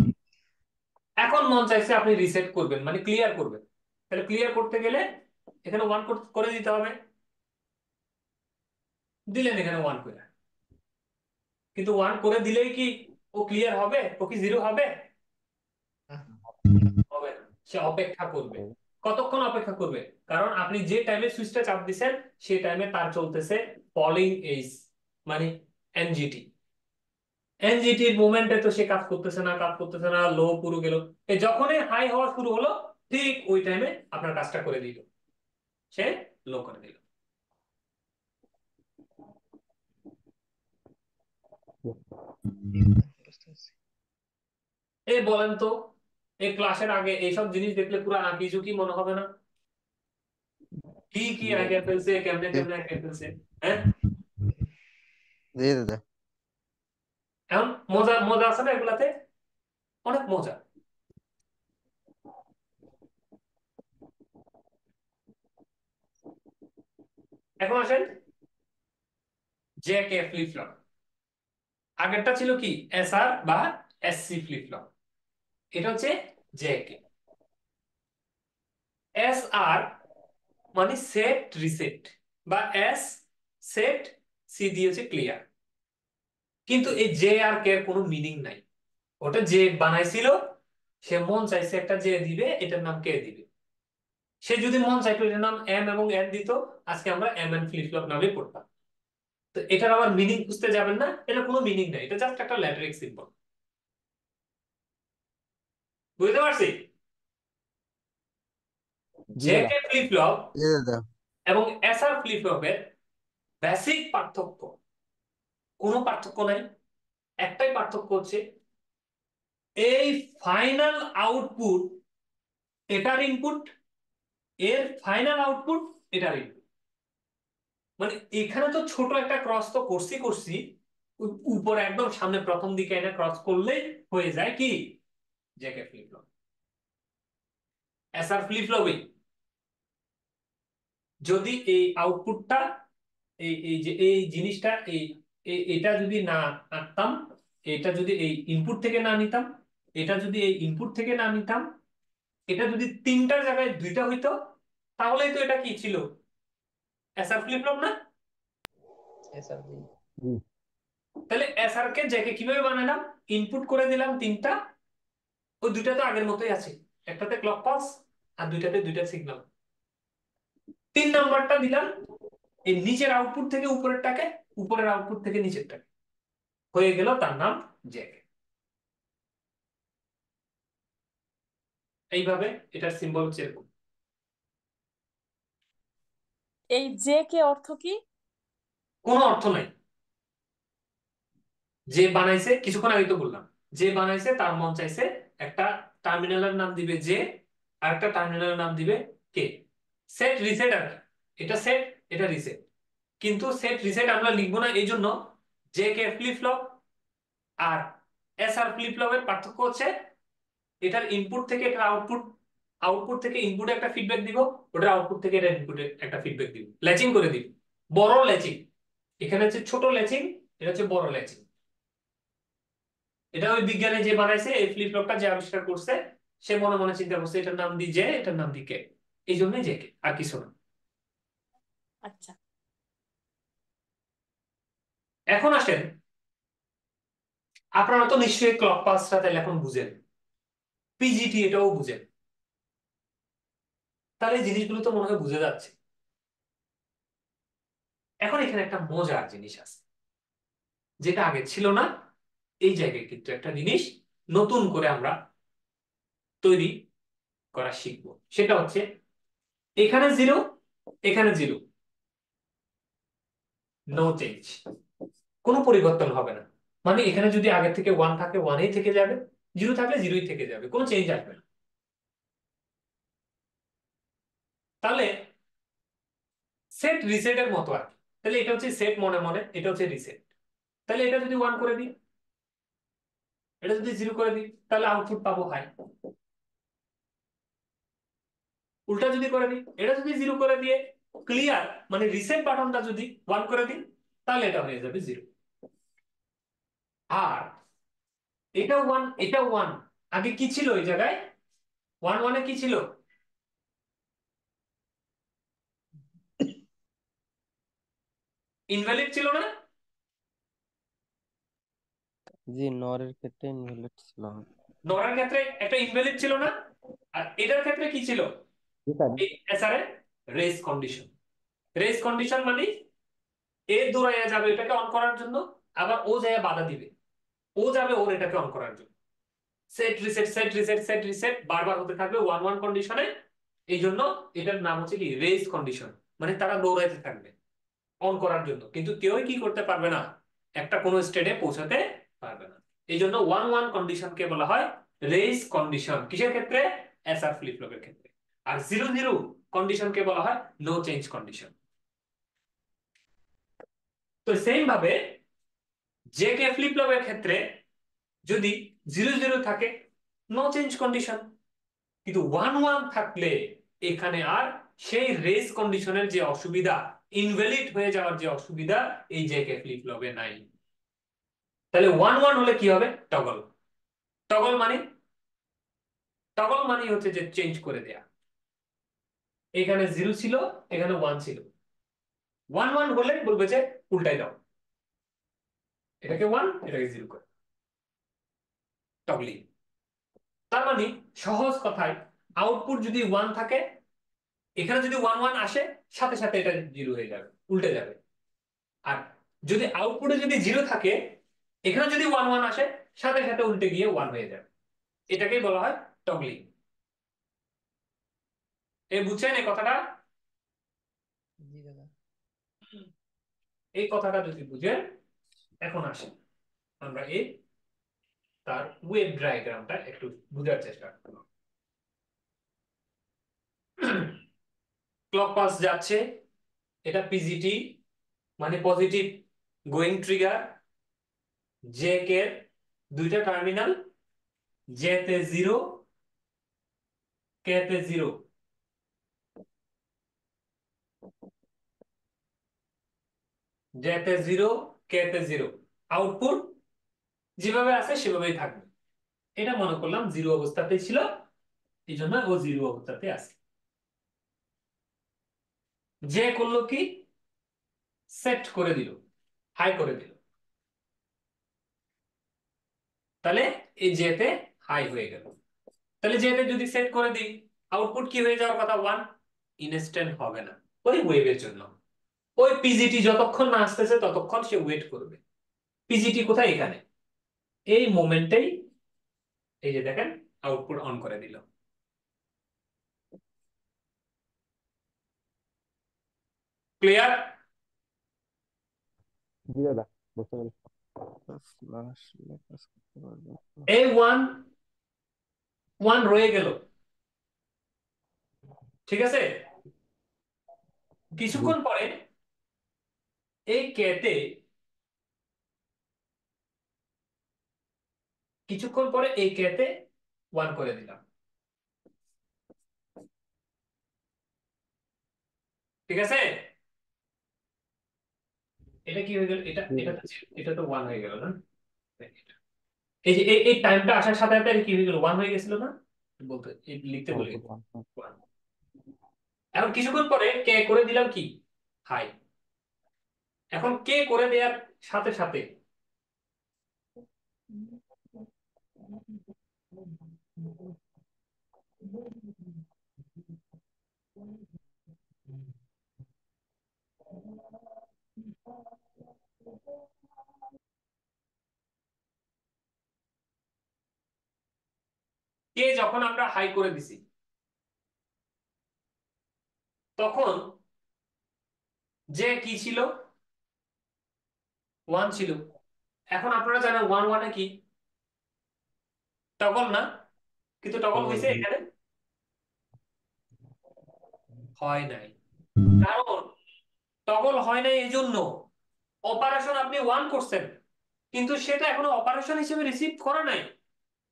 এখন মন চাইছে আপনি রিসেট করবেন, মানে ক্লিয়ার করবেন। তাহলে ক্লিয়ার করতে গেলে এখানে 1 করে দিতে হবে। দিলেন এখানে 1 করে, কিন্তু 1 করে দিলেই কি ও ক্লিয়ার হবে? ও কি 0 হবে? হবে না। সে অপেক্ষা করবে।
হবে।
কতক্ষণ অপেক্ষা করবে? কারণ আপনি যে টাইমে সুইচটা চাপ দিছেন সেই টাইমে তার চলতেছে ফলিং এজ, মানে এনজিটি। এনজিটির মুভমেন্টে তো সে কাজ করতেছে না, কাজ করতেছে না, লো পুরো গেল। এই যখনই হাই হওয়া শুরু হলো ঠিক ওই টাইমে আপনার কাজটা করে দিল, সে লো করে দিল।
জি দাদা, বুঝতে পারছি।
এই বলেন তো, এই ক্লাসের আগে এইসব জিনিস দেখলে পুরো আঁকি ঝুঁকি মনে হবে না? কি কি
জি
আগে
দাদা।
ফেলছে, কেমনে কেমনে আগে ফেলছে, হ্যাঁ?
জি দাদা।
এখন মজা মজা আছে না এগুলাতে? অনেক মজা। এখন আসেন জে কে ফ্লিপ ফ্লপ। আগেরটা ছিল কি এসআর বা এসসি ফ্লিপ ফ্লপ, এটা হচ্ছে জে কে। এস আর মানে সেট রিসেট, বা এস সেট, সি দিয়েছে ক্লিয়ার। কিন্তু এই জে আর কে এর কোনো মিনিং নাই। ওটা যে বানাইছিল সে মন চাইছে একটা জে দিবে, এটার নাম কে দিবে। সে যদি মন চাইতো এটার নাম এম এবং এন দিত, আজকে আমরা এম এন ফ্লিপ ফ্লপ নামে পড়তাম। তো এটার আবার মিনিং খুঁজতে যাবেন না, এটা কোনো মিনিং নাই, এটা জাস্ট একটা ল্যাটারিক সিম্বল। বুঝতে পারছি?
জি
জে
দাদা।
কে ফ্লিপ ফ্লপ
জি দাদা।
এবং এসআর ফ্লিপ ফ্লপের বেসিক পার্থক্য, কোনো পার্থক্য নাই। একটাই পার্থক্য হচ্ছে এই ফাইনাল আউটপুট এটার ইনপুট, এর ফাইনাল আউটপুট এটার ইনপুট। মানে এখানে তো ছোট একটা ক্রস তো করছি করছি, উপরে একদম সামনে প্রথম দিকে এটা ক্রস করলেই হয়ে যায় কি JK flip flop. SR flip ফ্লপে যদি এই আউটপুটটা, এই এই যে এই জিনিসটা, এটা যদি না আনতাম, এটা যদি এই ইনপুট থেকে না নিতাম, এটা যদি এই ইনপুট থেকে না নিতাম, এটা যদি তিনটার জায়গায় দুইটা হইতো, তাহলেই তো এটা কি ছিল? এসআর ফ্লিপ ফ্লপ না?
এসআরবি।
জি
তাহলে এসআর কে জেকে কিভাবে বানালাম? ইনপুট করে দিলাম তিনটা, ওই দুইটা তো আগের মতোই আছে, একটাতে ক্লক পালস আর দুইটাতে দুইটা সিগন্যাল। 3 নাম্বারটা দিলাম এই নিচের আউটপুট থেকে উপরেরটাকে, উপরের আউটপুট থেকে নিচেরটাকে, হয়ে গেল তার নাম জেকে। এইভাবে এটার সিম্বল হচ্ছে এরকম।
এই জে কে অর্থ কি?
কোনো অর্থ নাই। যে বানাইছে, কিছুক্ষণ আগে তো বললাম, যে বানাইছে তার মন চাইছে একটা টার্মিনালের নাম দিবে জে, আর একটা টার্মিনালের নাম দিবে কে। সেট রিসেট আর কি। এটা সেট, এটা রিসেট। কিন্তু সেট রিসেট আমরা লিখবো না, এই জন্য জে কে ফ্লিপ ফ্লপ আর এসআর ফ্লিপ ফ্লপের পার্থক্য হচ্ছে এটার ইনপুট থেকে এটা আউটপুট, আউটপুট থেকে ইনপুটে একটা ফিডব্যাক দিব, ওটার আউটপুট থেকে এটা ইনপুটে একটা ফিডব্যাক দিব, ল্যাচিং করে দিব, বড় ল্যাচিং। এখানে হচ্ছে ছোট ল্যাচিং, এটা হচ্ছে বড় ল্যাচিং। এটা ওই বিজ্ঞানে যে বানাইছে, এই ফ্লিপ ফ্লপটা যে আবিষ্কার করছে, সে মনে মনে চিন্তা করছে এটার নাম দি জে, এটার নাম দি কে, এই জন্যই জে কে, আর কিছু না।
আচ্ছা।
এখন আসেন, আপনারা তো নিশ্চয়ই ক্লক পাসটা তাহলে এখন বুঝেন, পিজিটি এটাও বুঝেন, তাহলে এই জিনিসগুলো তো মনে হয় বুঝে যাচ্ছে। এখন এখানে একটা মজার জিনিস আছে, যেটা আগে ছিল না। এই জায়গায় কিন্তু একটা জিনিস নতুন করে আমরা তৈরি করা শিখবো, সেটা হচ্ছে এখানে জিরো, এখানে জিরো, নো চেঞ্জ, কোনো পরিবর্তন হবে না। মানে এখানে যদি আগে থেকে ওয়ান থাকে ওয়ানেই থেকে যাবে, জিরো থাকলে জিরোই থেকে যাবে, কোনো চেঞ্জ আসবে না। তাহলে সেট রিসেটের মতো আর কি। তাহলে এটা হচ্ছে সেট মনে মনে, এটা হচ্ছে রিসেট। তাহলে এটা যদি ওয়ান করে দিই, এটা যদি জিরো করে দিই, তাহলে আউটপুট পাবো হাই। উল্টা যদি করে দিই, এটা যদি জিরো করে দিয়ে ক্লিয়ার, মানে রিসেট বাটনটা যদি ওয়ান করে দিই, তাহলে এটা হয়ে যাবে জিরো। আর এটা ওয়ান, এটা ওয়ান, আগে কি ছিল এই জায়গায়? ওয়ান ওয়ানে কি ছিল? ইনভ্যালিড ছিল না?
জি, নরের ক্ষেত্রে ইনভ্যালিড ছিল।
নরার ক্ষেত্রে একটা ইনভ্যালিড ছিল না? আর এটার ক্ষেত্রে কি ছিল?
জি স্যার।
এই এসআর এর রেস কন্ডিশন। রেস কন্ডিশন মানে এ দৌড়াইয়া যাবে এটাকে অন করার জন্য, আবার ও যায় বাধা দিবে, ও যাবে ওর এটাকে অন করার জন্য। Set reset, set reset, set reset বারবার হতে থাকবে ওয়ান ওয়ান কন্ডিশনে। এই জন্য এটার নাম হচ্ছে কি রেস কন্ডিশন, মানে তারা দৌড়াইতে থাকবে অন করার জন্য, কিন্তু কেউই কি করতে পারবে না, একটা কোনো স্টেটে পৌঁছাতে পারবে না। এই জন্য ওয়ান ওয়ান কন্ডিশনকে বলা হয় রেস কন্ডিশন। কিসের ক্ষেত্রে? এসআর ফ্লিপ ফ্লপের ক্ষেত্রে। আর জিরো জিরো কন্ডিশনকে বলা হয় নো চেঞ্জ কন্ডিশন। তো সেম ভাবে জে কে ফ্লিপ ফ্লপের ক্ষেত্রে যদি জিরো জিরো থাকে, নো চেঞ্জ কন্ডিশন। কিন্তু ওয়ান ওয়ান থাকলে এখানে আর সেই রেস কন্ডিশনের যে অসুবিধা, ইনভ্যালিড হয়ে যাওয়ার যে অসুবিধা, এই জে কে ফ্লিপ ফ্লপে নাই। তাহলে ওয়ান ওয়ান হলে কি হবে? টগল। টগল মানে, টগল মানে হচ্ছে যে চেঞ্জ করে দেয়া। এখানে জিরো ছিল, এখানে ওয়ান ছিল, ওয়ান ওয়ান হলে বলবে যে উল্টাই দাও, এটাকে ওয়ান এটাকে জিরো করে, টগলিং। তার মানে সহজ কথায়, আউটপুট যদি ওয়ান থাকে, এখানে যদি ওয়ান ওয়ান আসে, সাথে সাথে এটা জিরো হয়ে যাবে, উল্টে যাবে। আর যদি আউটপুটে যদি জিরো থাকে, এখানে যদি ওয়ান ওয়ান আসে, সাথে সাথে উল্টে গিয়ে ওয়ান হয়ে যাবে। এটাকেই বলা হয় টগলিং। এ বুঝছেন এই কথাটা?
জি দাদা।
এই কথাটা যদি বুঝেন, এখন আসে আমরা এই তার ওয়েভ ডায়াগ্রামটা একটু বুঝার চেষ্টা করব। ক্লক পালস যাচ্ছে, এটা পিজিটি, মানে positive going trigger. J K দুইটা টার্মিনাল, জে তে জিরো, কে তে জিরো। জে তে জিরো, কে তে জিরো। আউটপুট যেভাবে আছে সেভাবেই থাকবে। এটা মনে করলাম জিরো অবস্থাতে ছিল, এই জন্য ও জিরো অবস্থাতে আছে। যে করলো কি, সেট করে দিল, হাই করে দিল। তাহলে এই জেতে হাই হয়ে গেল। তাহলে জেতে যদি সেট করে দিই, আউটপুট কি হয়ে যাওয়ার কথা? ওয়ান। ইনস্ট্যান্ট হবে না ওই ওয়েভের জন্য। ওই পিজিটি যতক্ষণ না আসতেছে ততক্ষণ সে ওয়েট করবে। পিজিটি কোথায়? এখানে, এই মোমেন্টেই এই যে দেখেন আউটপুট অন করে দিল। ক্লিয়ার?
জি দাদা, বুঝতে পেরেছি।
আসলে কাজ করতে পারবে না।
এই ওয়ান ওয়ান রয়ে গেল, ঠিক আছে।
জি
কিছুক্ষণ পরে এই কেতে কিছুক্ষণ পরে এই কে তে 1 করে দিলাম, ঠিক আছে? এটা কি হয়ে গেল? এটা এটা তো এটা তো 1 হয়ে গেল না? এই যে এই টাইমটা আসার সাথে সাথে কি হয়ে গেল? 1 হয়ে গেছিল না? বলতে লিখতে বলে গেছি 1। এখন কিছুক্ষণ পরে কে করে দিলাম কি, হাই। এখন কে করে দেওয়ার সাথে সাথে কে যখন আমরা হাই করে দিছি তখন যে কি ছিল, 1 ছিল। এখন আপনারা জানেন 1 1 কি টগল না? কিন্তু টগল হয়েছে এখানে হয় নাই, কারণ টগল হয় নাই এই জন্য অপারেশন আপনি 1 করছেন, কিন্তু সেটা এখনো অপারেশন হিসেবে রিসিভ করে নাই।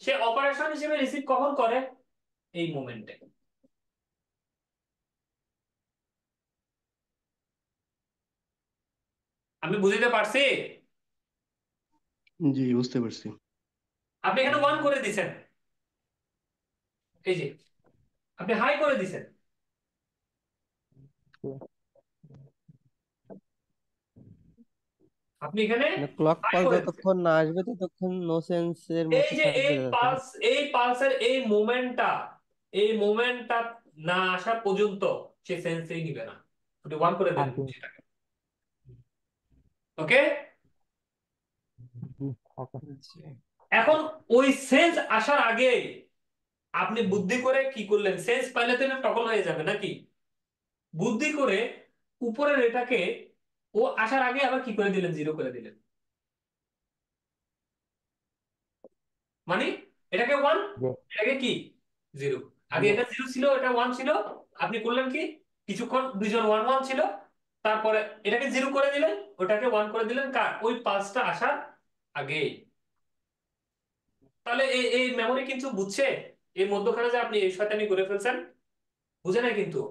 সে অপারেশন হিসেবে রিসিভ কখন করে? এই মোমেন্টে। আমি বুঝতে পারছি?
জি বুঝতে পারছি।
আপনি এখানে 1 করে দিছেন, এই যে আপনি হাই করে দিছেন, আপনি এখানে
মানে ক্লক
হাই
পালস
করে দিছেন।
যতক্ষণ না আসবে ততক্ষণ নো সেন্সের
এই
মতো
যে
থাকবে দাদা, তাই না?
এই পালসের এই মোমেন্টটা না আসা পর্যন্ত সে সেন্সই নিবে না। আপনি 1 করে দেন সেটাকে, ওকে?
আচ্ছা।
এখন ওই সেন্স আসার আগে আপনি বুদ্ধি করে কি করলেন? সেন্স পাইলে তো এটা টগল হয়ে যাবে নাকি? বুদ্ধি করে উপরের এটাকে ও আসার আগে আবার কি করে দিলেন? 0 করে দিলেন। মানে এটাকে 1, এটাকে কি 0। আগে এটা 0 ছিল, এটা 1 ছিল। আপনি করলেন কি, কিছুক্ষণ দুইজন 1 1 ছিল, তারপরে এটাকে 0 করে দিলেন, ওটাকে 1 করে দিলেন, কার? ওই পালসটা আসার আগে। তাহলে এই এই মেমোরি কিন্তু বুঝছে এই মধ্যখানে যে আপনি এই শয়তানি করে ফেলছেন, বুঝে নাই কিন্তু।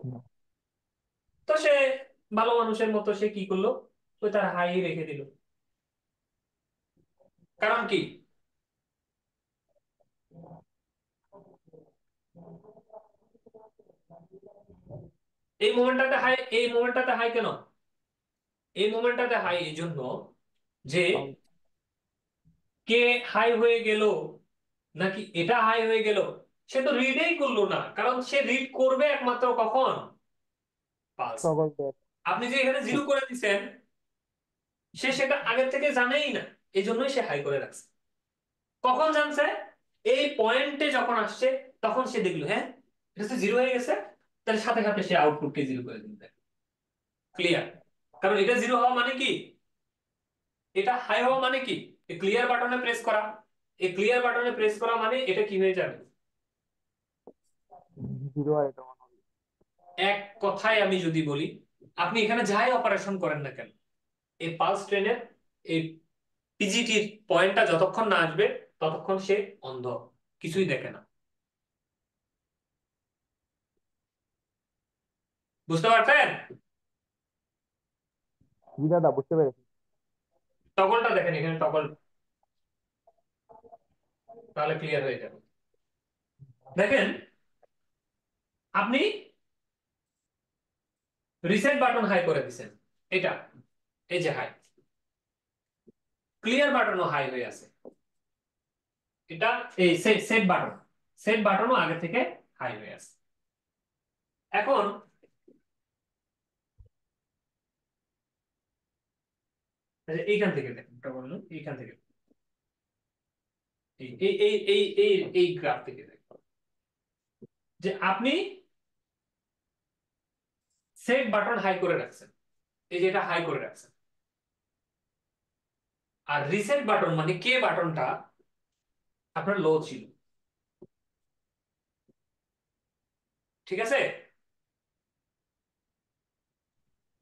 তো সে ভালো মানুষের মতো সে কি করলো, ওই তার হাই রেখে দিল। কারণ কি? এই মোমেন্টটাতে হাই কেন? এই মোমেন্টটাতে হাই এই জন্য যে কে হাই হয়ে গেল নাকি এটা হাই হয়ে গেল, সে তো রিডই করলো না, কারণ সে রিড করবে একমাত্র কখন? পালস। আপনি যে এখানে 0 করে দিচ্ছেন, সে সেটা আগে থেকে জানেই না, এই জন্যই সে হাই করে রাখছে। কখন জানছে? এই পয়েন্টে যখন আসছে তখন সে দেখলো, হ্যাঁ এটা তো 0 হয়ে গেছে, তাহলে সাথে সাথে সে আউটপুটকে 0 করে দিতে। ক্লিয়ার? কারণ এটা 0 হওয়া মানে কি, এটা হাই হওয়া মানে কি, এই ক্লিয়ার বাটনে প্রেস করা, এই ক্লিয়ার বাটনে প্রেস করা মানে এটা কি হয়ে যাবে? এক কথায় আমি যদি বলি, আপনি এখানে যাই অপারেশন করেন না কেন, এই পালস ট্রেনের এই পিজিটির পয়েন্টটা যতক্ষণ না আসবে ততক্ষণ সে অন্ধ, কিছুই দেখে না। বুঝতে পারছেন?
জি দাদা বুঝতে পেরেছি।
টগলটা দেখেন এখানে, টগল, তাহলে ক্লিয়ার হয়ে যাবে। দেখেন, আপনি রিসেট বাটন হাই করে দিছেন, এটা এই যে হাই, ক্লিয়ার বাটনও হাই হয়ে আছে, এটা এই সেট বাটন, সেট বাটনও আগে থেকে হাই হয়ে আছে। এখন এইখান থেকে দেখেন, টগল এইখান থেকে, এই এই এই এই এই এই গ্রাফ থেকে দেখেন যে আপনি সেট বাটন হাই করে রাখছেন, এই যে এটা হাই করে রাখছেন, আর রিসেট বাটন মানে কে বাটনটা আপনার লো ছিল, ঠিক আছে?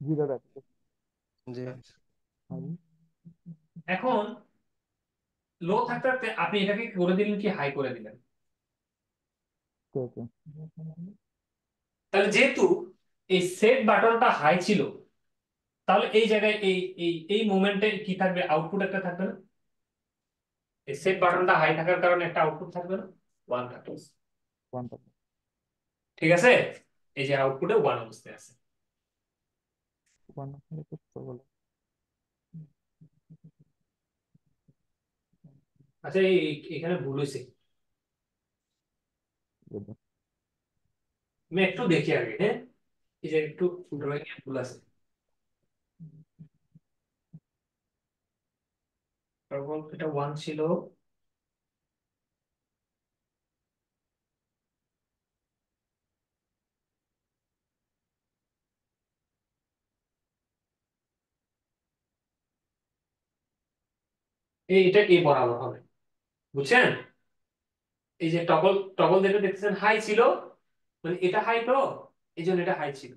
জি দাদা।
জি।
এখন লো থাকতে থাকতে আপনি এটাকে করে দিলেন কি হাই করে দিলেন।
ওকে ওকে
তাহলে যেহেতু এই সেট বাটনটা হাই ছিল, তাহলে এই জায়গায় এই এই এই মোমেন্টে কি থাকবে, আউটপুট একটা থাকবে না? এই সেট বাটনটা হাই থাকার কারণে একটা আউটপুট থাকবে না, ওয়ান থাকবে।
ওয়ান থাকবে।
ঠিক আছে, এই যে আউটপুটে ওয়ান অবস্থায় আছে।
ওয়ান হলে তো বলো।
আচ্ছা এখানে ভুল হয়েছে, আমি একটু দেখি আগে। হ্যাঁ, এই যে একটু ড্রয়িং এ ভুল আছে। তখন এটা ওয়ান ছিল, এটা এই বরাবর হবে, বুঝছেন? এই যে টগল টগল যেটা দেখতেছেন হাই ছিল, মানে এটা হাই তো, এই জন্য এটা হাই ছিল।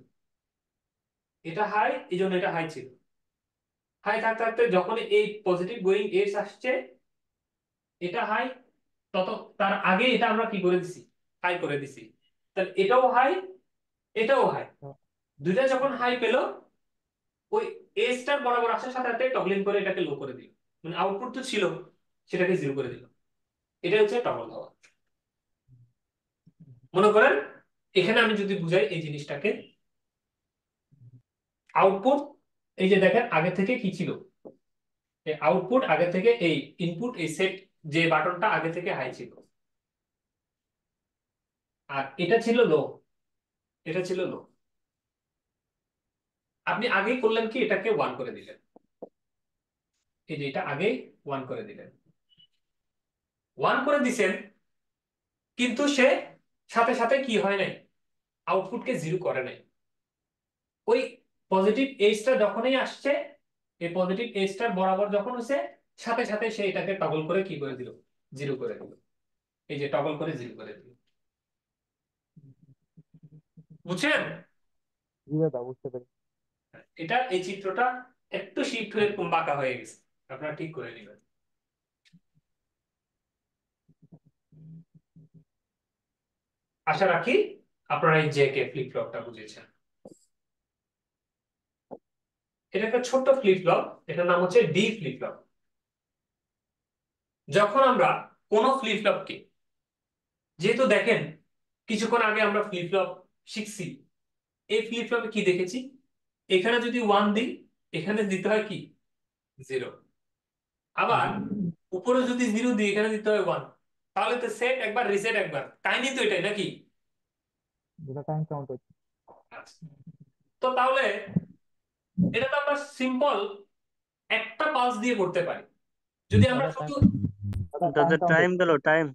এটা হাই, এই জন্য এটা হাই ছিল। হাই থাকতে থাকতে যখন এই পজিটিভ গোয়িং এজ আসছে, এটা হাই, তত তার আগে এটা আমরা কি করে দিছি, হাই করে দিছি। তাহলে এটাও হাই, এটাও হাই, দুইটা যখন হাই পেলো, ওই এজটার বরাবর আসার সাথে সাথে টগলিং করে এটাকে লো করে দিল, মানে আউটপুট তো ছিল সেটাকে জিরো করে দিল। এটা হচ্ছে টগল হওয়া। মনে করেন এখানে আমি যদি বুঝাই এই জিনিসটাকে, আউটপুট এই যে দেখেন আগে থেকে কি ছিল, এই আউটপুট আগে থেকে এই ইনপুট এই সেট যে বাটনটা আগে থেকে হাই ছিল, আর এটা ছিল লো, এটা ছিল লো। আপনি আগেই করলেন কি, এটাকে ওয়ান করে দিলেন, এই যে এটা আগেই ওয়ান করে দিলেন। ওয়ান করে দিছেন, কিন্তু সে সাথে সাথে কি হয় নাই, আউটপুটকে জিরো করে নাই। ওই পজিটিভ এজটা যখনই আসছে, এই পজিটিভ এজটার বরাবর যখন হচ্ছে, সাথে সাথে সে এটাকে টগল করে কি করে দিল, জিরো করে দিল। এই যে টগল করে জিরো করে দিল, বুঝছেন?
জি দাদা বুঝতে পেরেছি।
এটা এই চিত্রটা একটু শিফট হয়ে এরকম বাঁকা হয়ে গেছে, আপনারা ঠিক করে নেবেন। আশা রাখি আপনারা এই জে কে ফ্লিপ ফ্লপটা বুঝেছেন। এটা একটা ছোট্ট ফ্লিপ ফ্লপ, এটার নাম হচ্ছে ডি ফ্লিপ ফ্লপ। যখন আমরা কোন ফ্লিপ ফ্লপকে, যেহেতু দেখেন কিছুক্ষণ আগে আমরা ফ্লিপ ফ্লপ শিখছি, এই ফ্লিপ ফ্লপে কি দেখেছি, এখানে যদি ওয়ান দিই, এখানে দিতে হয় কি, জিরো। আবার উপরে যদি জিরো দিই, এখানে দিতে হয় ওয়ান। তাহলে তো সেট একবার রিসেট একবার, কাহিনী তো এটাই নাকি?
যেটা টাইম কাউন্ট হচ্ছে।
আচ্ছা, তো তাহলে এটা তো আমরা সিম্পল একটা পালস দিয়ে করতে পারি। যদি আমরা
দাদা টাইম
শুধু
দাদা টাইম
দাদা
কাউন্ট
টাইম
হচ্ছে।
গেল, টাইম।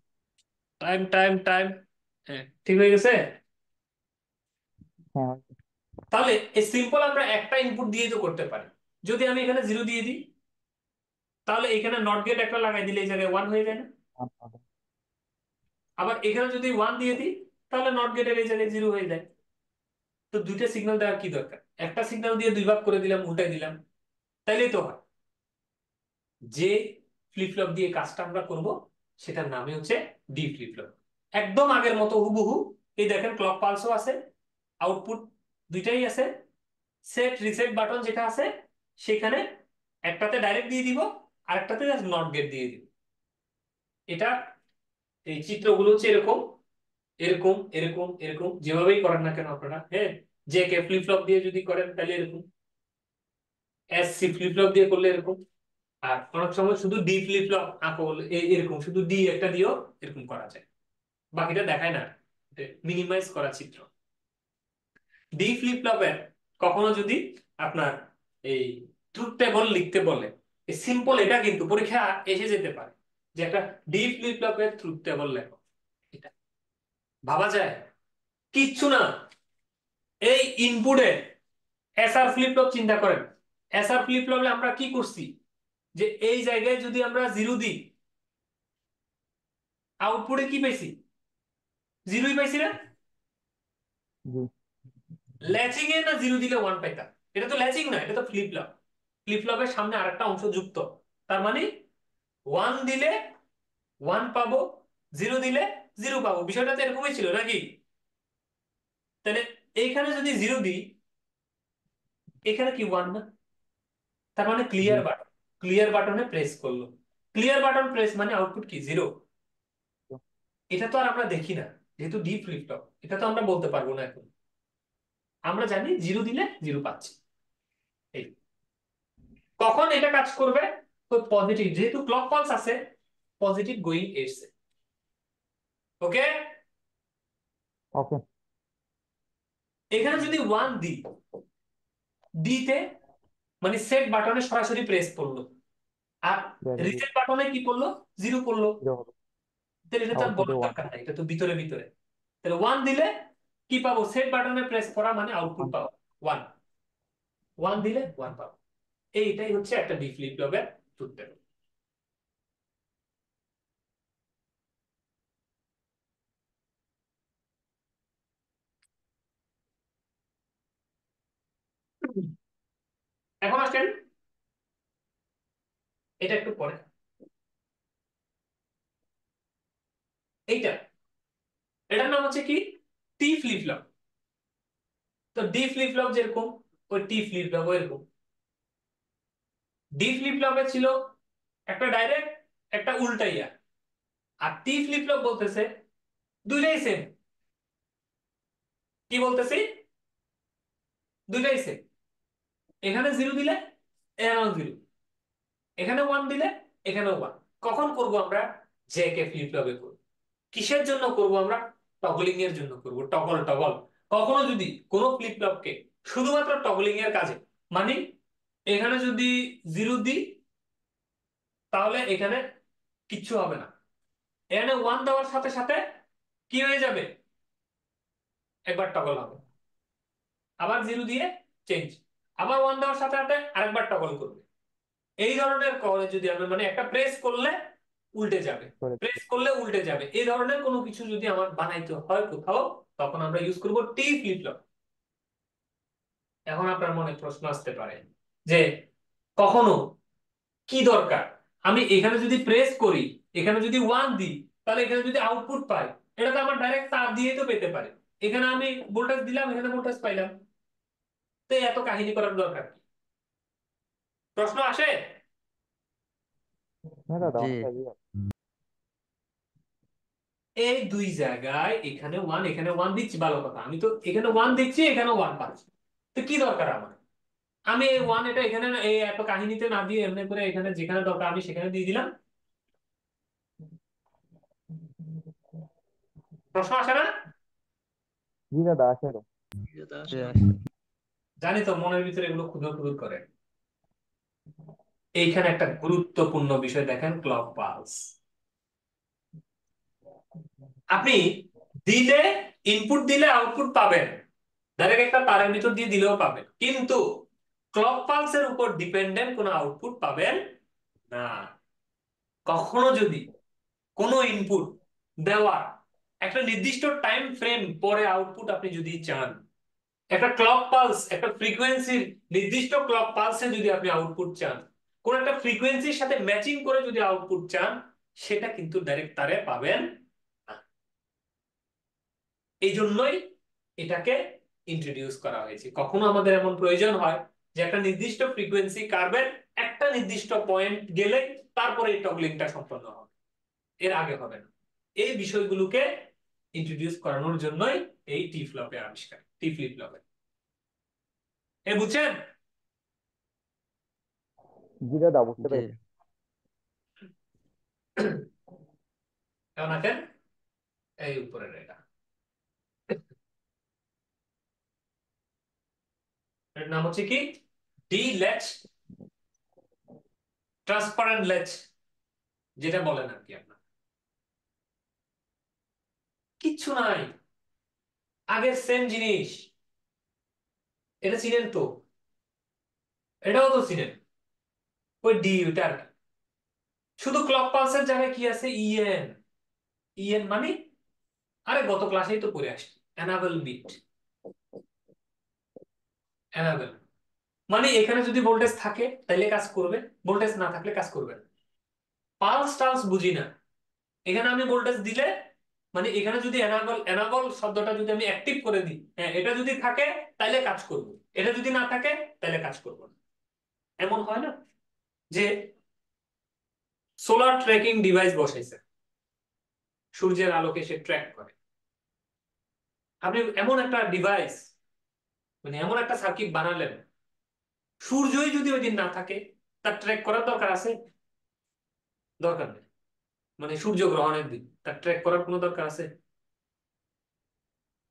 টাইম টাইম টাইম, হ্যাঁ ঠিক হয়ে গেছে।
হ্যাঁ
তাহলে এই সিম্পল আমরা একটা ইনপুট দিয়ে তো করতে পারি। যদি আমি এখানে জিরো দিয়ে দিই, তাহলে এখানে নট গেট একটা লাগাই দিলে এই জায়গায় ওয়ান হয়ে যায় না?
দাদা
আবার এখানে যদি ওয়ান দিয়ে দিই, তাহলে নট গেটের এই জায়গায় জিরো হয়ে যায়। তো দুইটা সিগন্যাল দেওয়ার কি দরকার, একটা সিগন্যাল দিয়ে দুই ভাগ করে দিলাম, উল্টাই দিলাম, তাইলেই তো হয়। যে ফ্লিপ ফ্লপ দিয়ে কাজটা আমরা করব, সেটার নামই হচ্ছে ডি ফ্লিপ ফ্লপ। একদম আগের মতো হুবহু। এই দেখেন ক্লক পালসও আছে, আউটপুট দুইটাই আছে, সেট রিসেট বাটন যেটা আছে সেখানে একটাতে ডাইরেক্ট দিয়ে দিব, আরেকটাতে জাস্ট নট গেট দিয়ে দিব। এটা এই চিত্রগুলো হচ্ছে এরকম এরকম এরকম এরকম, যেভাবেই করেন না কেন আপনারা। হ্যাঁ, যে কে ফ্লিপ ফ্লপ দিয়ে যদি করেন তাহলে এরকম, এস সি ফ্লিপ ফ্লপ দিয়ে করলে এরকম, আর অনেক সময় শুধু ডি ফ্লিপ ফ্লপ আঁকো বলে এরকম শুধু ডি একটা দিয়েও এরকম করা যায়। বাকিটা দেখায় না, মিনিমাইজ করা চিত্র। ডি ফ্লিপ ফ্লপের কখনো যদি আপনার এই ট্রুথ টেবল লিখতে বলে, এই সিম্পল এটা কিন্তু পরীক্ষা এসে যেতে পারে যে একটা ডি ফ্লিপ ফ্লপের ট্রুথ টেবল লেখো, এটা ভাবা যায়? কিচ্ছু না। এই ইনপুটে এসআর ফ্লিপ ফ্লপ চিন্তা করেন। এসআর ফ্লিপ ফ্লপে আমরা কি করছি, যে এই জায়গায় যদি আমরা জিরো দিই, আউটপুটে কি পাইছি, জিরোই পাইছি না?
জি
ল্যাচিং এ না জিরো দিলে ওয়ান পাইতাম, এটা তো ল্যাচিং না, এটা তো ফ্লিপ ফ্লপ। ফ্লিপ ফ্লপের সামনে আরেকটা অংশ যুক্ত, তার মানে 1 দিলে 1 পাবো, 0 দিলে 0 পাবো। বিষয়টা তো এরকমই ছিল নাকি? তাহলে এইখানে যদি 0 দিই, এখানে কি 1 না? তার মানে
জি।
ক্লিয়ার বাটনে প্রেস করলো। ক্লিয়ার বাটন প্রেস মানে আউটপুট কি 0? এটা তো আর আমরা দেখি না, যেহেতু ডি ফ্লিপ ফ্লপ, এটা তো আমরা বলতে পারবো না এখন। আমরা জানি 0 দিলে 0 পাচ্ছি। এই কখন এটা কাজ করবে? তো পজিটিভ, যেহেতু ক্লক পালস আছে, পজিটিভ গোয়িং এসছে। ওকে,
ওকে।
এখানে যদি 1 দিই, দিতে মানে সেট বাটনে সরাসরি প্রেস করলো, আর রিসেট বাটনে কি করলো? 0 করলো।
0 হবে।
তাহলে এটা তো আর
আউটপুটে
বলার
1।
দরকার নাই, এটা তো ভিতরে ভিতরে। তাহলে 1 দিলে কি পাবো? সেট বাটনে প্রেস করা মানে আউটপুট
1।
পাবো 1। 1 দিলে 1 পাবো। এইটাই হচ্ছে একটা ডি ফ্লিপ ফ্লপের ট্রুথ টেবল। এখন আসেন এটা একটু পরে, এইটা, এটার নাম হচ্ছে কি? টি ফ্লিপ ফ্লপ। তো ডি ফ্লিপ ফ্লপ যেরকম, ওই টি ফ্লিপ ফ্লপ এরকম। ডি ফ্লিপ ফ্লপে ছিল একটা ডাইরেক্ট, একটা উল্টাইয়া। আর টি ফ্লিপ ফ্লপ বলতেছে দুইটাই সেম। কি বলতেছি? দুইটাই সেম। এখানে 0 দিলে এখানেও 0, এখানে 1 দিলে এখানেও 1। কখন করব আমরা? জে কে ফ্লিপ ফ্লপে করব। কিসের জন্য করব আমরা? টগলিং এর জন্য করব। Toggle toggle. কখনো যদি কোনো ফ্লিপ ফ্লপকে শুধুমাত্র টগলিং এর কাজে, মানে এখানে যদি 0 দিই, তাহলে এখানে কিচ্ছু হবে না। এখানে 1 দেওয়ার সাথে সাথে কি হয়ে যাবে? একবার টগল হবে, আবার 0 দিয়ে চেঞ্জ, আবার 1 দেওয়ার সাথে সাথে আরেকবার টগল করবে। এই ধরনের করে যদি আমরা, মানে একটা প্রেস করলে উল্টে যাবে,
করে
প্রেস করলে উল্টে যাবে, এই ধরনের কোনো কিছু যদি আমার বানাইতে হয় কোথাও, তখন আমরা ইউজ করব টি ফ্লিপ ফ্লপ। এখন আপনার মনে প্রশ্ন আসতে পারে যে কখনো কি দরকার, আমি এখানে যদি প্রেস করি, এখানে যদি 1 দিই, তাহলে এখানে যদি আউটপুট পাই, এটা তো আমার ডাইরেক্ট তার দিয়েই তো পেতে পারে। এখানে আমি ভোল্টেজ দিলাম, এখানে ভোল্টেজ পাইলাম, তো এত কাহিনী করার দরকার কি? প্রশ্ন আসে?
হ্যাঁ দাদা,
জি।
অনেকটা ইজি।
এই দুই জায়গায় এখানে 1 এখানে 1 দিচ্ছি, ভালো কথা, আমি তো এখানে 1 দিচ্ছি, এখানে 1 পাচ্ছি। তো কি দরকার আমার? আমি এই 1 এটা এখানে এই এত কাহিনীতে না দিয়ে এমনি করে এখানে যেখানে দরকার আমি সেখানে দিয়ে দিলাম। প্রশ্ন আসে না?
জি দাদা, আসে তো।
জি, আসে।
জানি তো মনের ভিতরে এগুলো খুদর খুদর করে। এইখানে একটা গুরুত্বপূর্ণ বিষয় দেখেন, ক্লক পালস। আপনি দিলে, ইনপুট দিলে আউটপুট পাবেন, ডাইরেক্ট একটা তারের ভিতর দিয়ে দিলেও পাবেন, কিন্তু ক্লক পালসের উপর ডিপেন্ডেন্ট কোনো আউটপুট পাবেন না। কখনো যদি কোনো ইনপুট দেওয়ার একটা নির্দিষ্ট টাইম ফ্রেম পরে আউটপুট আপনি যদি চান, একটা ক্লক পালস, একটা ফ্রিকোয়েন্সির নির্দিষ্ট ক্লক পালসে যদি আপনি আউটপুট চান, কোন একটা ফ্রিকোয়েন্সির সাথে ম্যাচিং করে যদি আউটপুট চান, সেটা কিন্তু ডাইরেক্ট তারে পাবেন না। এই জন্যই এটাকে ইন্ট্রোডিউস করা হয়েছে। কখনো আমাদের এমন প্রয়োজন হয় যে একটা নির্দিষ্ট ফ্রিকোয়েন্সি কার্ভের একটা নির্দিষ্ট পয়েন্ট গেলে তারপরে এই টগলিংটা সম্পন্ন হবে, এর আগে হবে না। এই বিষয়গুলোকে ইন্ট্রোডিউস করানোর জন্যই এই টি ফ্লপের আবিষ্কার, টি ফ্লিপ ফ্লপের। এ বুঝছেন?
জি দাদা, বুঝতে
জি।
পেরেছি।
এখন আছেন এই উপরের এটা, এর নাম হচ্ছে কি? ডি ল্যাচ ট্রান্সপারেন্ট ল্যাচ, যেটা বলেন আর কি আপনার। কিচ্ছু নাই, আগের সেম জিনিস। এটা চিনেন তো? এটাও তো চিনেন, ওই ডি, ওইটা আর কি। শুধু ক্লক পালসের জায়গায় কি আছে? ইএন। ইএন মানে, আরে গত ক্লাসেই তো পড়ে আসছি, এনাবেল বিট। এনাবেল মানে এখানে যদি ভোল্টেজ থাকে তাহলে কাজ করবে, ভোল্টেজ না থাকলে কাজ করবে না। পালস টালস বুঝি না। এখানে আমি ভোল্টেজ দিলে মানে এখানে যদি এনাবল এনাবল শব্দটা যদি আমি অ্যাক্টিভ করে দিই, হ্যাঁ এটা যদি থাকে তাহলে কাজ করব, এটা যদি না থাকে তাহলে কাজ করব না। এমন হয় না যে সোলার ট্র্যাকিং ডিভাইস বসাইছে, সূর্যের আলোকে সে ট্র্যাক করে। আপনি এমন একটা ডিভাইস মানে এমন একটা সার্কিট বানালেন, সূর্যই যদি ওই দিন না থাকে তার ট্র্যাক করার দরকার আছে? দরকার নেই। মানে সূর্য গ্রহণের দিন তার ট্র্যাক করার কোনো দরকার আছে?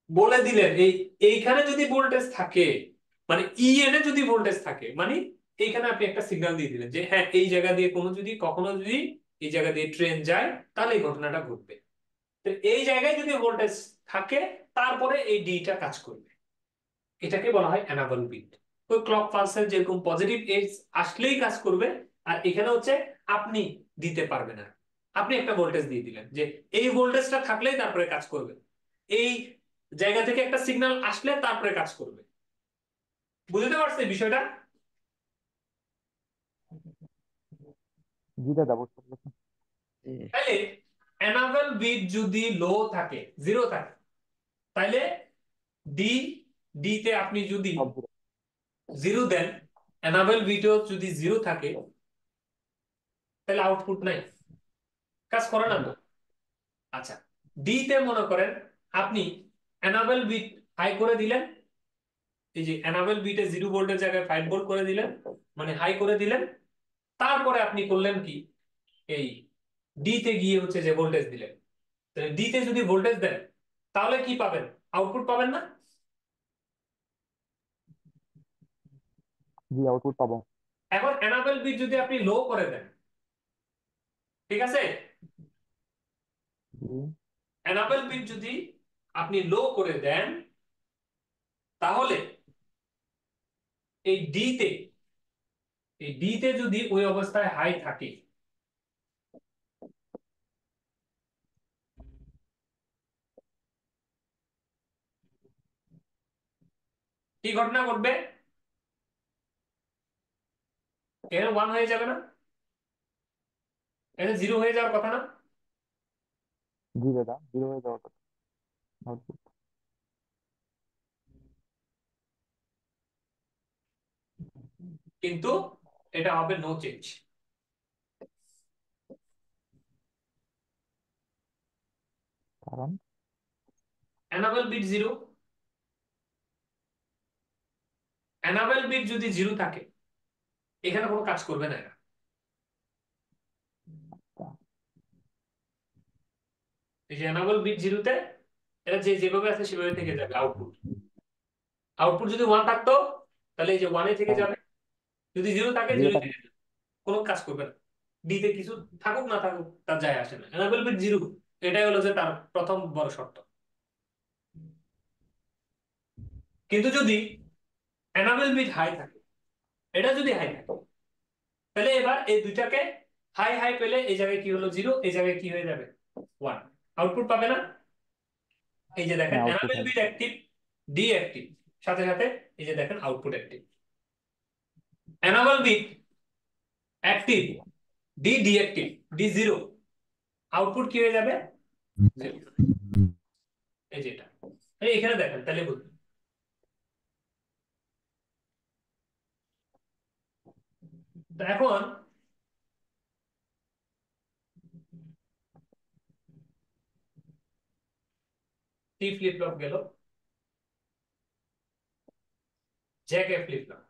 বলে দিলেন এইখানে যদি ভোল্টেজ থাকে, মানে ইএন এ যদি ভোল্টেজ থাকে, মানে এইখানে আপনি একটা সিগন্যাল দিয়ে দিলেন যে হ্যাঁ এই জায়গা দিয়ে কোনো যদি কখনো যদি এই জায়গা দিয়ে ট্রেন যায় তাহলে এই ঘটনাটা ঘটবে। তো এই জায়গায় যদি ভোল্টেজ থাকে তারপরে এই ডিটা কাজ করবে, এটাকে বলা হয় অ্যানাবল বিট। ওই ক্লক পালসের যেরকম পজিটিভ এজ আসলেই কাজ করবে, আর এখানে হচ্ছে আপনি দিতে পারবেন না। আপনি একটা ভোল্টেজ দিয়ে দিলেন যে এই ভোল্টেজটা থাকলেই তারপরে কাজ করবে, এই জায়গা থেকে একটা সিগন্যাল আসলে তারপরে কাজ করবে। বুঝতে পারছি বিষয়টা?
জি দাদা, বুঝতে পারছি।
জি।
তাইলে অ্যানাবল বিট যদি লো থাকে, জিরো থাকে, তাইলে ডি ডি তে আপনি যদি
সব zero।
জিরো দেন, অ্যানাবল বিটও যদি জিরো থাকে, তাহলে আউটপুট নাই, কাজ করে না তো। আচ্ছা, ডি তে মনে করেন আপনি এনাবেল বিট হাই করে দিলেন, এই যে এনাবেল বিটে 0 ভোল্টের জায়গায় 5 ভোল্ট করে দিলেন, মানে হাই করে দিলেন। তারপরে আপনি করলেন কি, এই ডি তে গিয়ে হচ্ছে যে ভোল্টেজ দিলেন। ডি তে যদি ভোল্টেজ দেন তাহলে কি পাবেন? আউটপুট পাবেন না?
জি, আউটপুট পাবো।
এখন এনাবেল বিট যদি আপনি লো করে দেন, ঠিক আছে,
জি।
এনাবেল বিট যদি আপনি লো করে দেন তাহলে এই ডি তে এই ডি তে যদি ওই অবস্থায় হাই থাকে, কি ঘটনা ঘটবে? এখানে 1 হয়ে যাবে না? এখানে 0 হয়ে যাওয়ার কথা না?
জি দাদা, জিরো হয়ে যাওয়ার কথা আউটপুট।
কিন্তু এটা হবে নো চেঞ্জ।
কারণ
এনাবেল বিট 0, এনাবেল বিট যদি 0 থাকে এখানে কোনো কাজ করবে না এরা। এই যে এনাবেল বিট 0 তে এরা যে যেভাবে আছে সেভাবে থেকে যাবে। আউটপুট আউটপুট যদি 1 থাকতো তাহলে এই যে 1 এ থেকে যাবে, যদি 0 থাকে
জিরো
0
থাকে।
থেকে যাবে, কোনো কাজ করবে না। ডি তে কিছু থাকুক না থাকুক তার যায় আসে না। এনাবেল বিট 0, এটাই হলো যে তার প্রথম বড় শর্ত। কিন্তু যদি এনাবেল বিট হাই থাকে, এটা যদি হাই থাকে, তাহলে এবার এই দুইটাকে হাই হাই পেলে এই জায়গায় কি হলো 0, এই জায়গায় কি হয়ে যাবে 1, আউটপুট পাবে না? এই যে দেখেন
হ্যাঁ, আউটপুট
এনাবেল
হবে।
বিট অ্যাক্টিভ, ডি অ্যাক্টিভ, সাথে সাথে এই যে দেখেন output active. Enable bit active, D deactive, D 0, output কি হয়ে যাবে 0। এই যেটা এখানে দেখেন তাহলে বুঝবেন। তো এখন টি ফ্লিপ ফ্লপ গেল, জ্যাক এ ফ্লিপ ফ্লপ,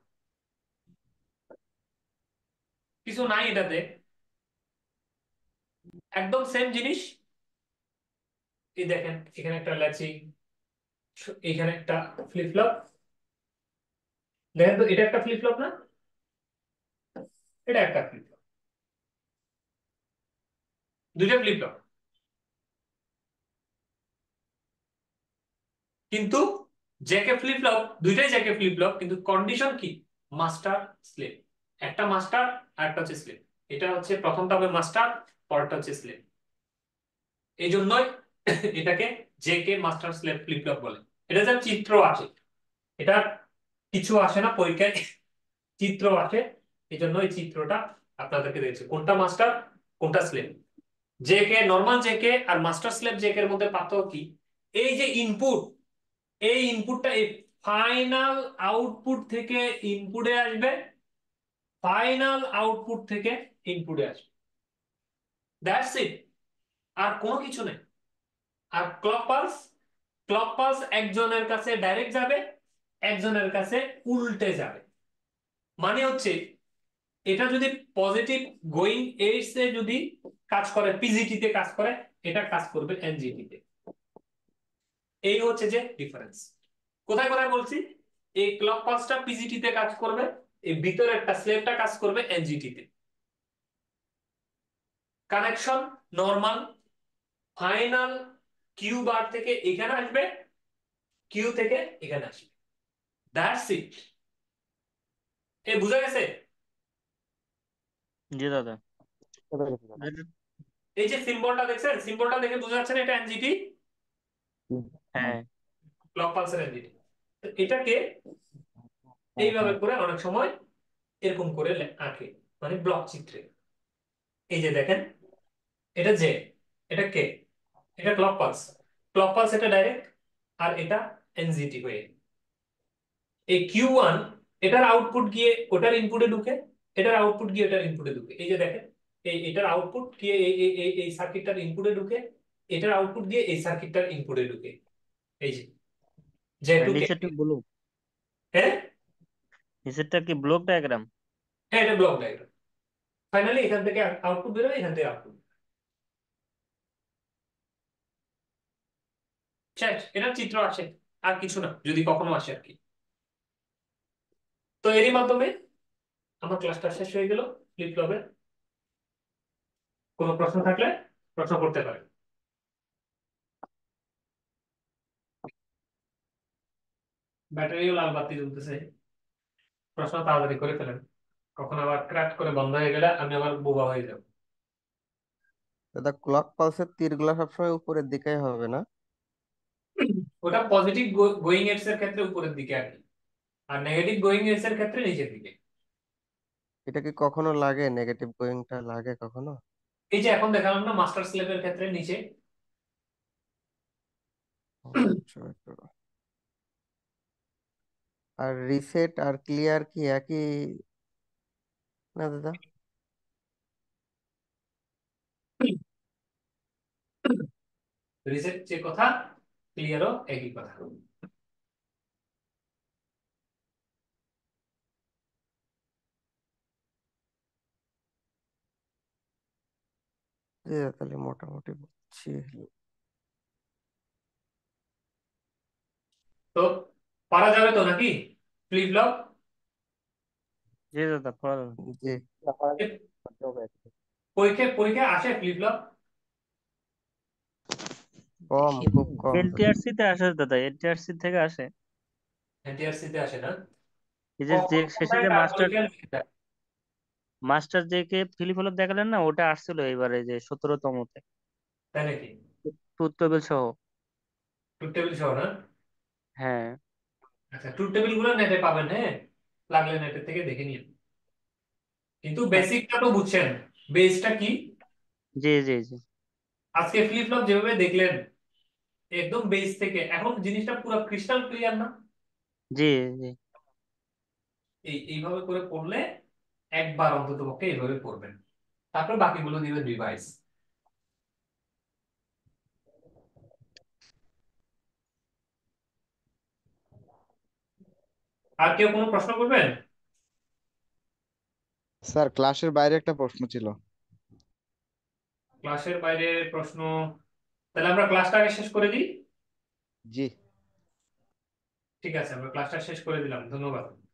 কিছু নাই এটাতে, একদম সেম জিনিস। এই দেখেন এখানে একটা ল্যাচিং, এখানে একটা ফ্লিপ ফ্লপ। দেখেন তো এটা একটা ফ্লিপ ফ্লপ না? এটা একটা ফ্লিপ ফ্লপ, দুইটা ফ্লিপ ফ্লপ। কিন্তু জ্যাকে ফ্লিপ ফ্লপ, দুইটাই জ্যাকে ফ্লিপ ফ্লপ, কিন্তু কন্ডিশন কি? Master slave. একটা মাস্টার আর একটা হচ্ছে স্লেভ। এটা হচ্ছে প্রথমটা হবে মাস্টার, পরেরটা হচ্ছে স্লেভ। এই জন্যই এটাকে JK master slave flip flop বলে। এটা যা চিত্র আছে, এটা কিছু আসে না পরীক্ষায়, চিত্র আসে, এই জন্য এই চিত্রটা আপনাদেরকে দিয়েছে কোনটা মাস্টার কোনটা স্লেভ? জেকে, নর্মাল জেকে আর মাস্টার স্লেভ জেকে এর মধ্যে পার্থক্য কি? এই যে ইনপুট, এই ইনপুটটা এই ফাইনাল আউটপুট থেকে ইনপুটে আসবে, ফাইনাল আউটপুট থেকে ইনপুটে আসবে, দ্যাটস ইট, আর কোনো কিছু নেই। আর ক্লক পালস একজনের কাছে ডাইরেক্ট যাবে, একজনের কাছে উল্টে যাবে। মানে হচ্ছে এটা যদি পজিটিভ গোয়িং এইডস এ যদি কাজ করে, পিজিটি তে কাজ করে, এটা কাজ করবে এনজিটি তে। এই হচ্ছে যে ডিফারেন্স। কোথায় কোথায় বলছি? এই ক্লক পালসটা পিজিটি তে কাজ করবে, এই ভিতরে একটা স্লেভটা কাজ করবে এনজিটি তে। Connection normal, final Q bar থেকে এখানে আসবে, কিউ থেকে এখানে আসবে, দ্যাটস ইট। এ বুঝা গেছে?
জি দাদা।
বুঝতে পেরেছি দাদা।
এটা-
এই যে সিম্বলটা দেখছেন, সিম্বলটা দেখে বোঝা যাচ্ছে না এটা এনজিটি,
হ্যাঁ
ক্লক পালসের এনজিটি। এটাকে
হ্যাঁ
এইভাবে
হ্যাঁ
করে অনেক সময় এরকম করে আঁকে, মানে ব্লক চিত্রে। এই যে দেখেন, এটা জে, এটা কে, এটা ক্লক পালস, ক্লক পালস এটা ডাইরেক্ট, আর এটা এনজিটি হয়ে এই কিউ ওয়ান, এটার আউটপুট গিয়ে ওটার ইনপুটে ঢুকে, এটার আউটপুট গিয়ে এটার ইনপুটে ঢুকে। এই যে দেখেন, এই এটার আউটপুট গিয়ে এই এই এই এই সার্কিটটার ইনপুটে ঢুকে, এটার আউটপুট গিয়ে এই সার্কিটটার ইনপুটে ঢুকে। এই যে
আর
যেহেতু
নিচেরটা ব্লক,
হ্যাঁ,
নিচেরটা কি ব্লক ডায়াগ্রাম?
হ্যাঁ এটা ব্লক ডায়াগ্রাম। ফাইনালি এখান থেকে আউটপুট বেরোবে, এখান থেকে আউটপুট শেষ। এটার চিত্র আসে, আর কিছু না, যদি কখনো আসে আর কি। তো এরই মাধ্যমে আমার ক্লাসটা শেষ হয়ে গেল ফ্লিপ ফ্লপে। কোনো প্রশ্ন থাকলে প্রশ্ন করতে পারেন। ব্যাটারিও লাল বাতি জ্বলতেছে, প্রশ্ন তাড়াতাড়ি করে ফেলেন, কখন আবার ক্র্যাক করে বন্ধ হয়ে গেলে আমি আবার বোবা হয়ে যাব।
দাদা ক্লক পালসের তীরগুলা সবসময় উপরের দিকেই হবে না?
ওটা পজিটিভ গোয়িং এডস এর ক্ষেত্রে উপরের দিকে আর কি, আর নেগেটিভ গোয়িং এডস এর ক্ষেত্রে নিচের দিকে।
এটা কি কখনো লাগে, নেগেটিভ গোয়িংটা লাগে কখনো?
এই যে এখন দেখালাম না মাস্টার স্লেভের ক্ষেত্রে নিচে।
ও, আচ্ছা আচ্ছা। আর রিসেট আর ক্লিয়ার কি একই না দাদা?
রিসেট যে কথা, ক্লিয়ারও একই কথা।
জি দাদা, তাহলে মোটামুটি বুঝছি।
তো পারা যাবে তো নাকি ফ্লিপ ফ্লপ?
জি দাদা পড়া যাবে।
জি।
করতে হবে একটু।
পরীক্ষা পরীক্ষা আসে ফ্লিপ ফ্লপ?
কম,
দেখিনি।
খুব কম দাদা।
এনটিআরসি তে আসে দাদা, এনটিআরসি থেকে আসে।
এনটিআরসি তে আসে না?
এই যে যে
কখন
শেষে
কোথায়
যে
কার
মাস্টার,
পরীক্ষা লিখে দেয়?
মাস্টার যে কে ফিলিপ হলপ দেখালেন না, ওটা আসছিল এবারে যে 17তমতে,
তাই নাকি?
ট্রুথ টেবিল সহ।
ট্রুথ টেবিল সহ না?
হ্যাঁ
আচ্ছা, ট্রুথ টেবিল গুলো নেটে পাবেন, হ্যাঁ, লাগলে নেটের থেকে দেখে নিন। কিন্তু বেসিকটা তো বুঝছেন, বেসটা কি?
জি জি জি
আজকে ফ্লিপ ফ্লপ যেভাবে দেখলেন, একদম বেস থেকে এখন জিনিসটা পুরো ক্রিস্টাল ক্লিয়ার না?
জি জি।
এইভাবে করে পড়লে একবার অন্তত পক্ষে এইভাবে পড়বেন, তারপর বাকিগুলো দিবেন রিভাইজ। আর কেউ কোনো প্রশ্ন করবেন?
স্যার ক্লাসের বাইরে একটা প্রশ্ন ছিল।
ক্লাসের বাইরে প্রশ্ন? তাহলে আমরা ক্লাসটা আগে শেষ করে দিই।
জি।
ঠিক আছে, আমরা ক্লাসটা শেষ করে দিলাম, ধন্যবাদ।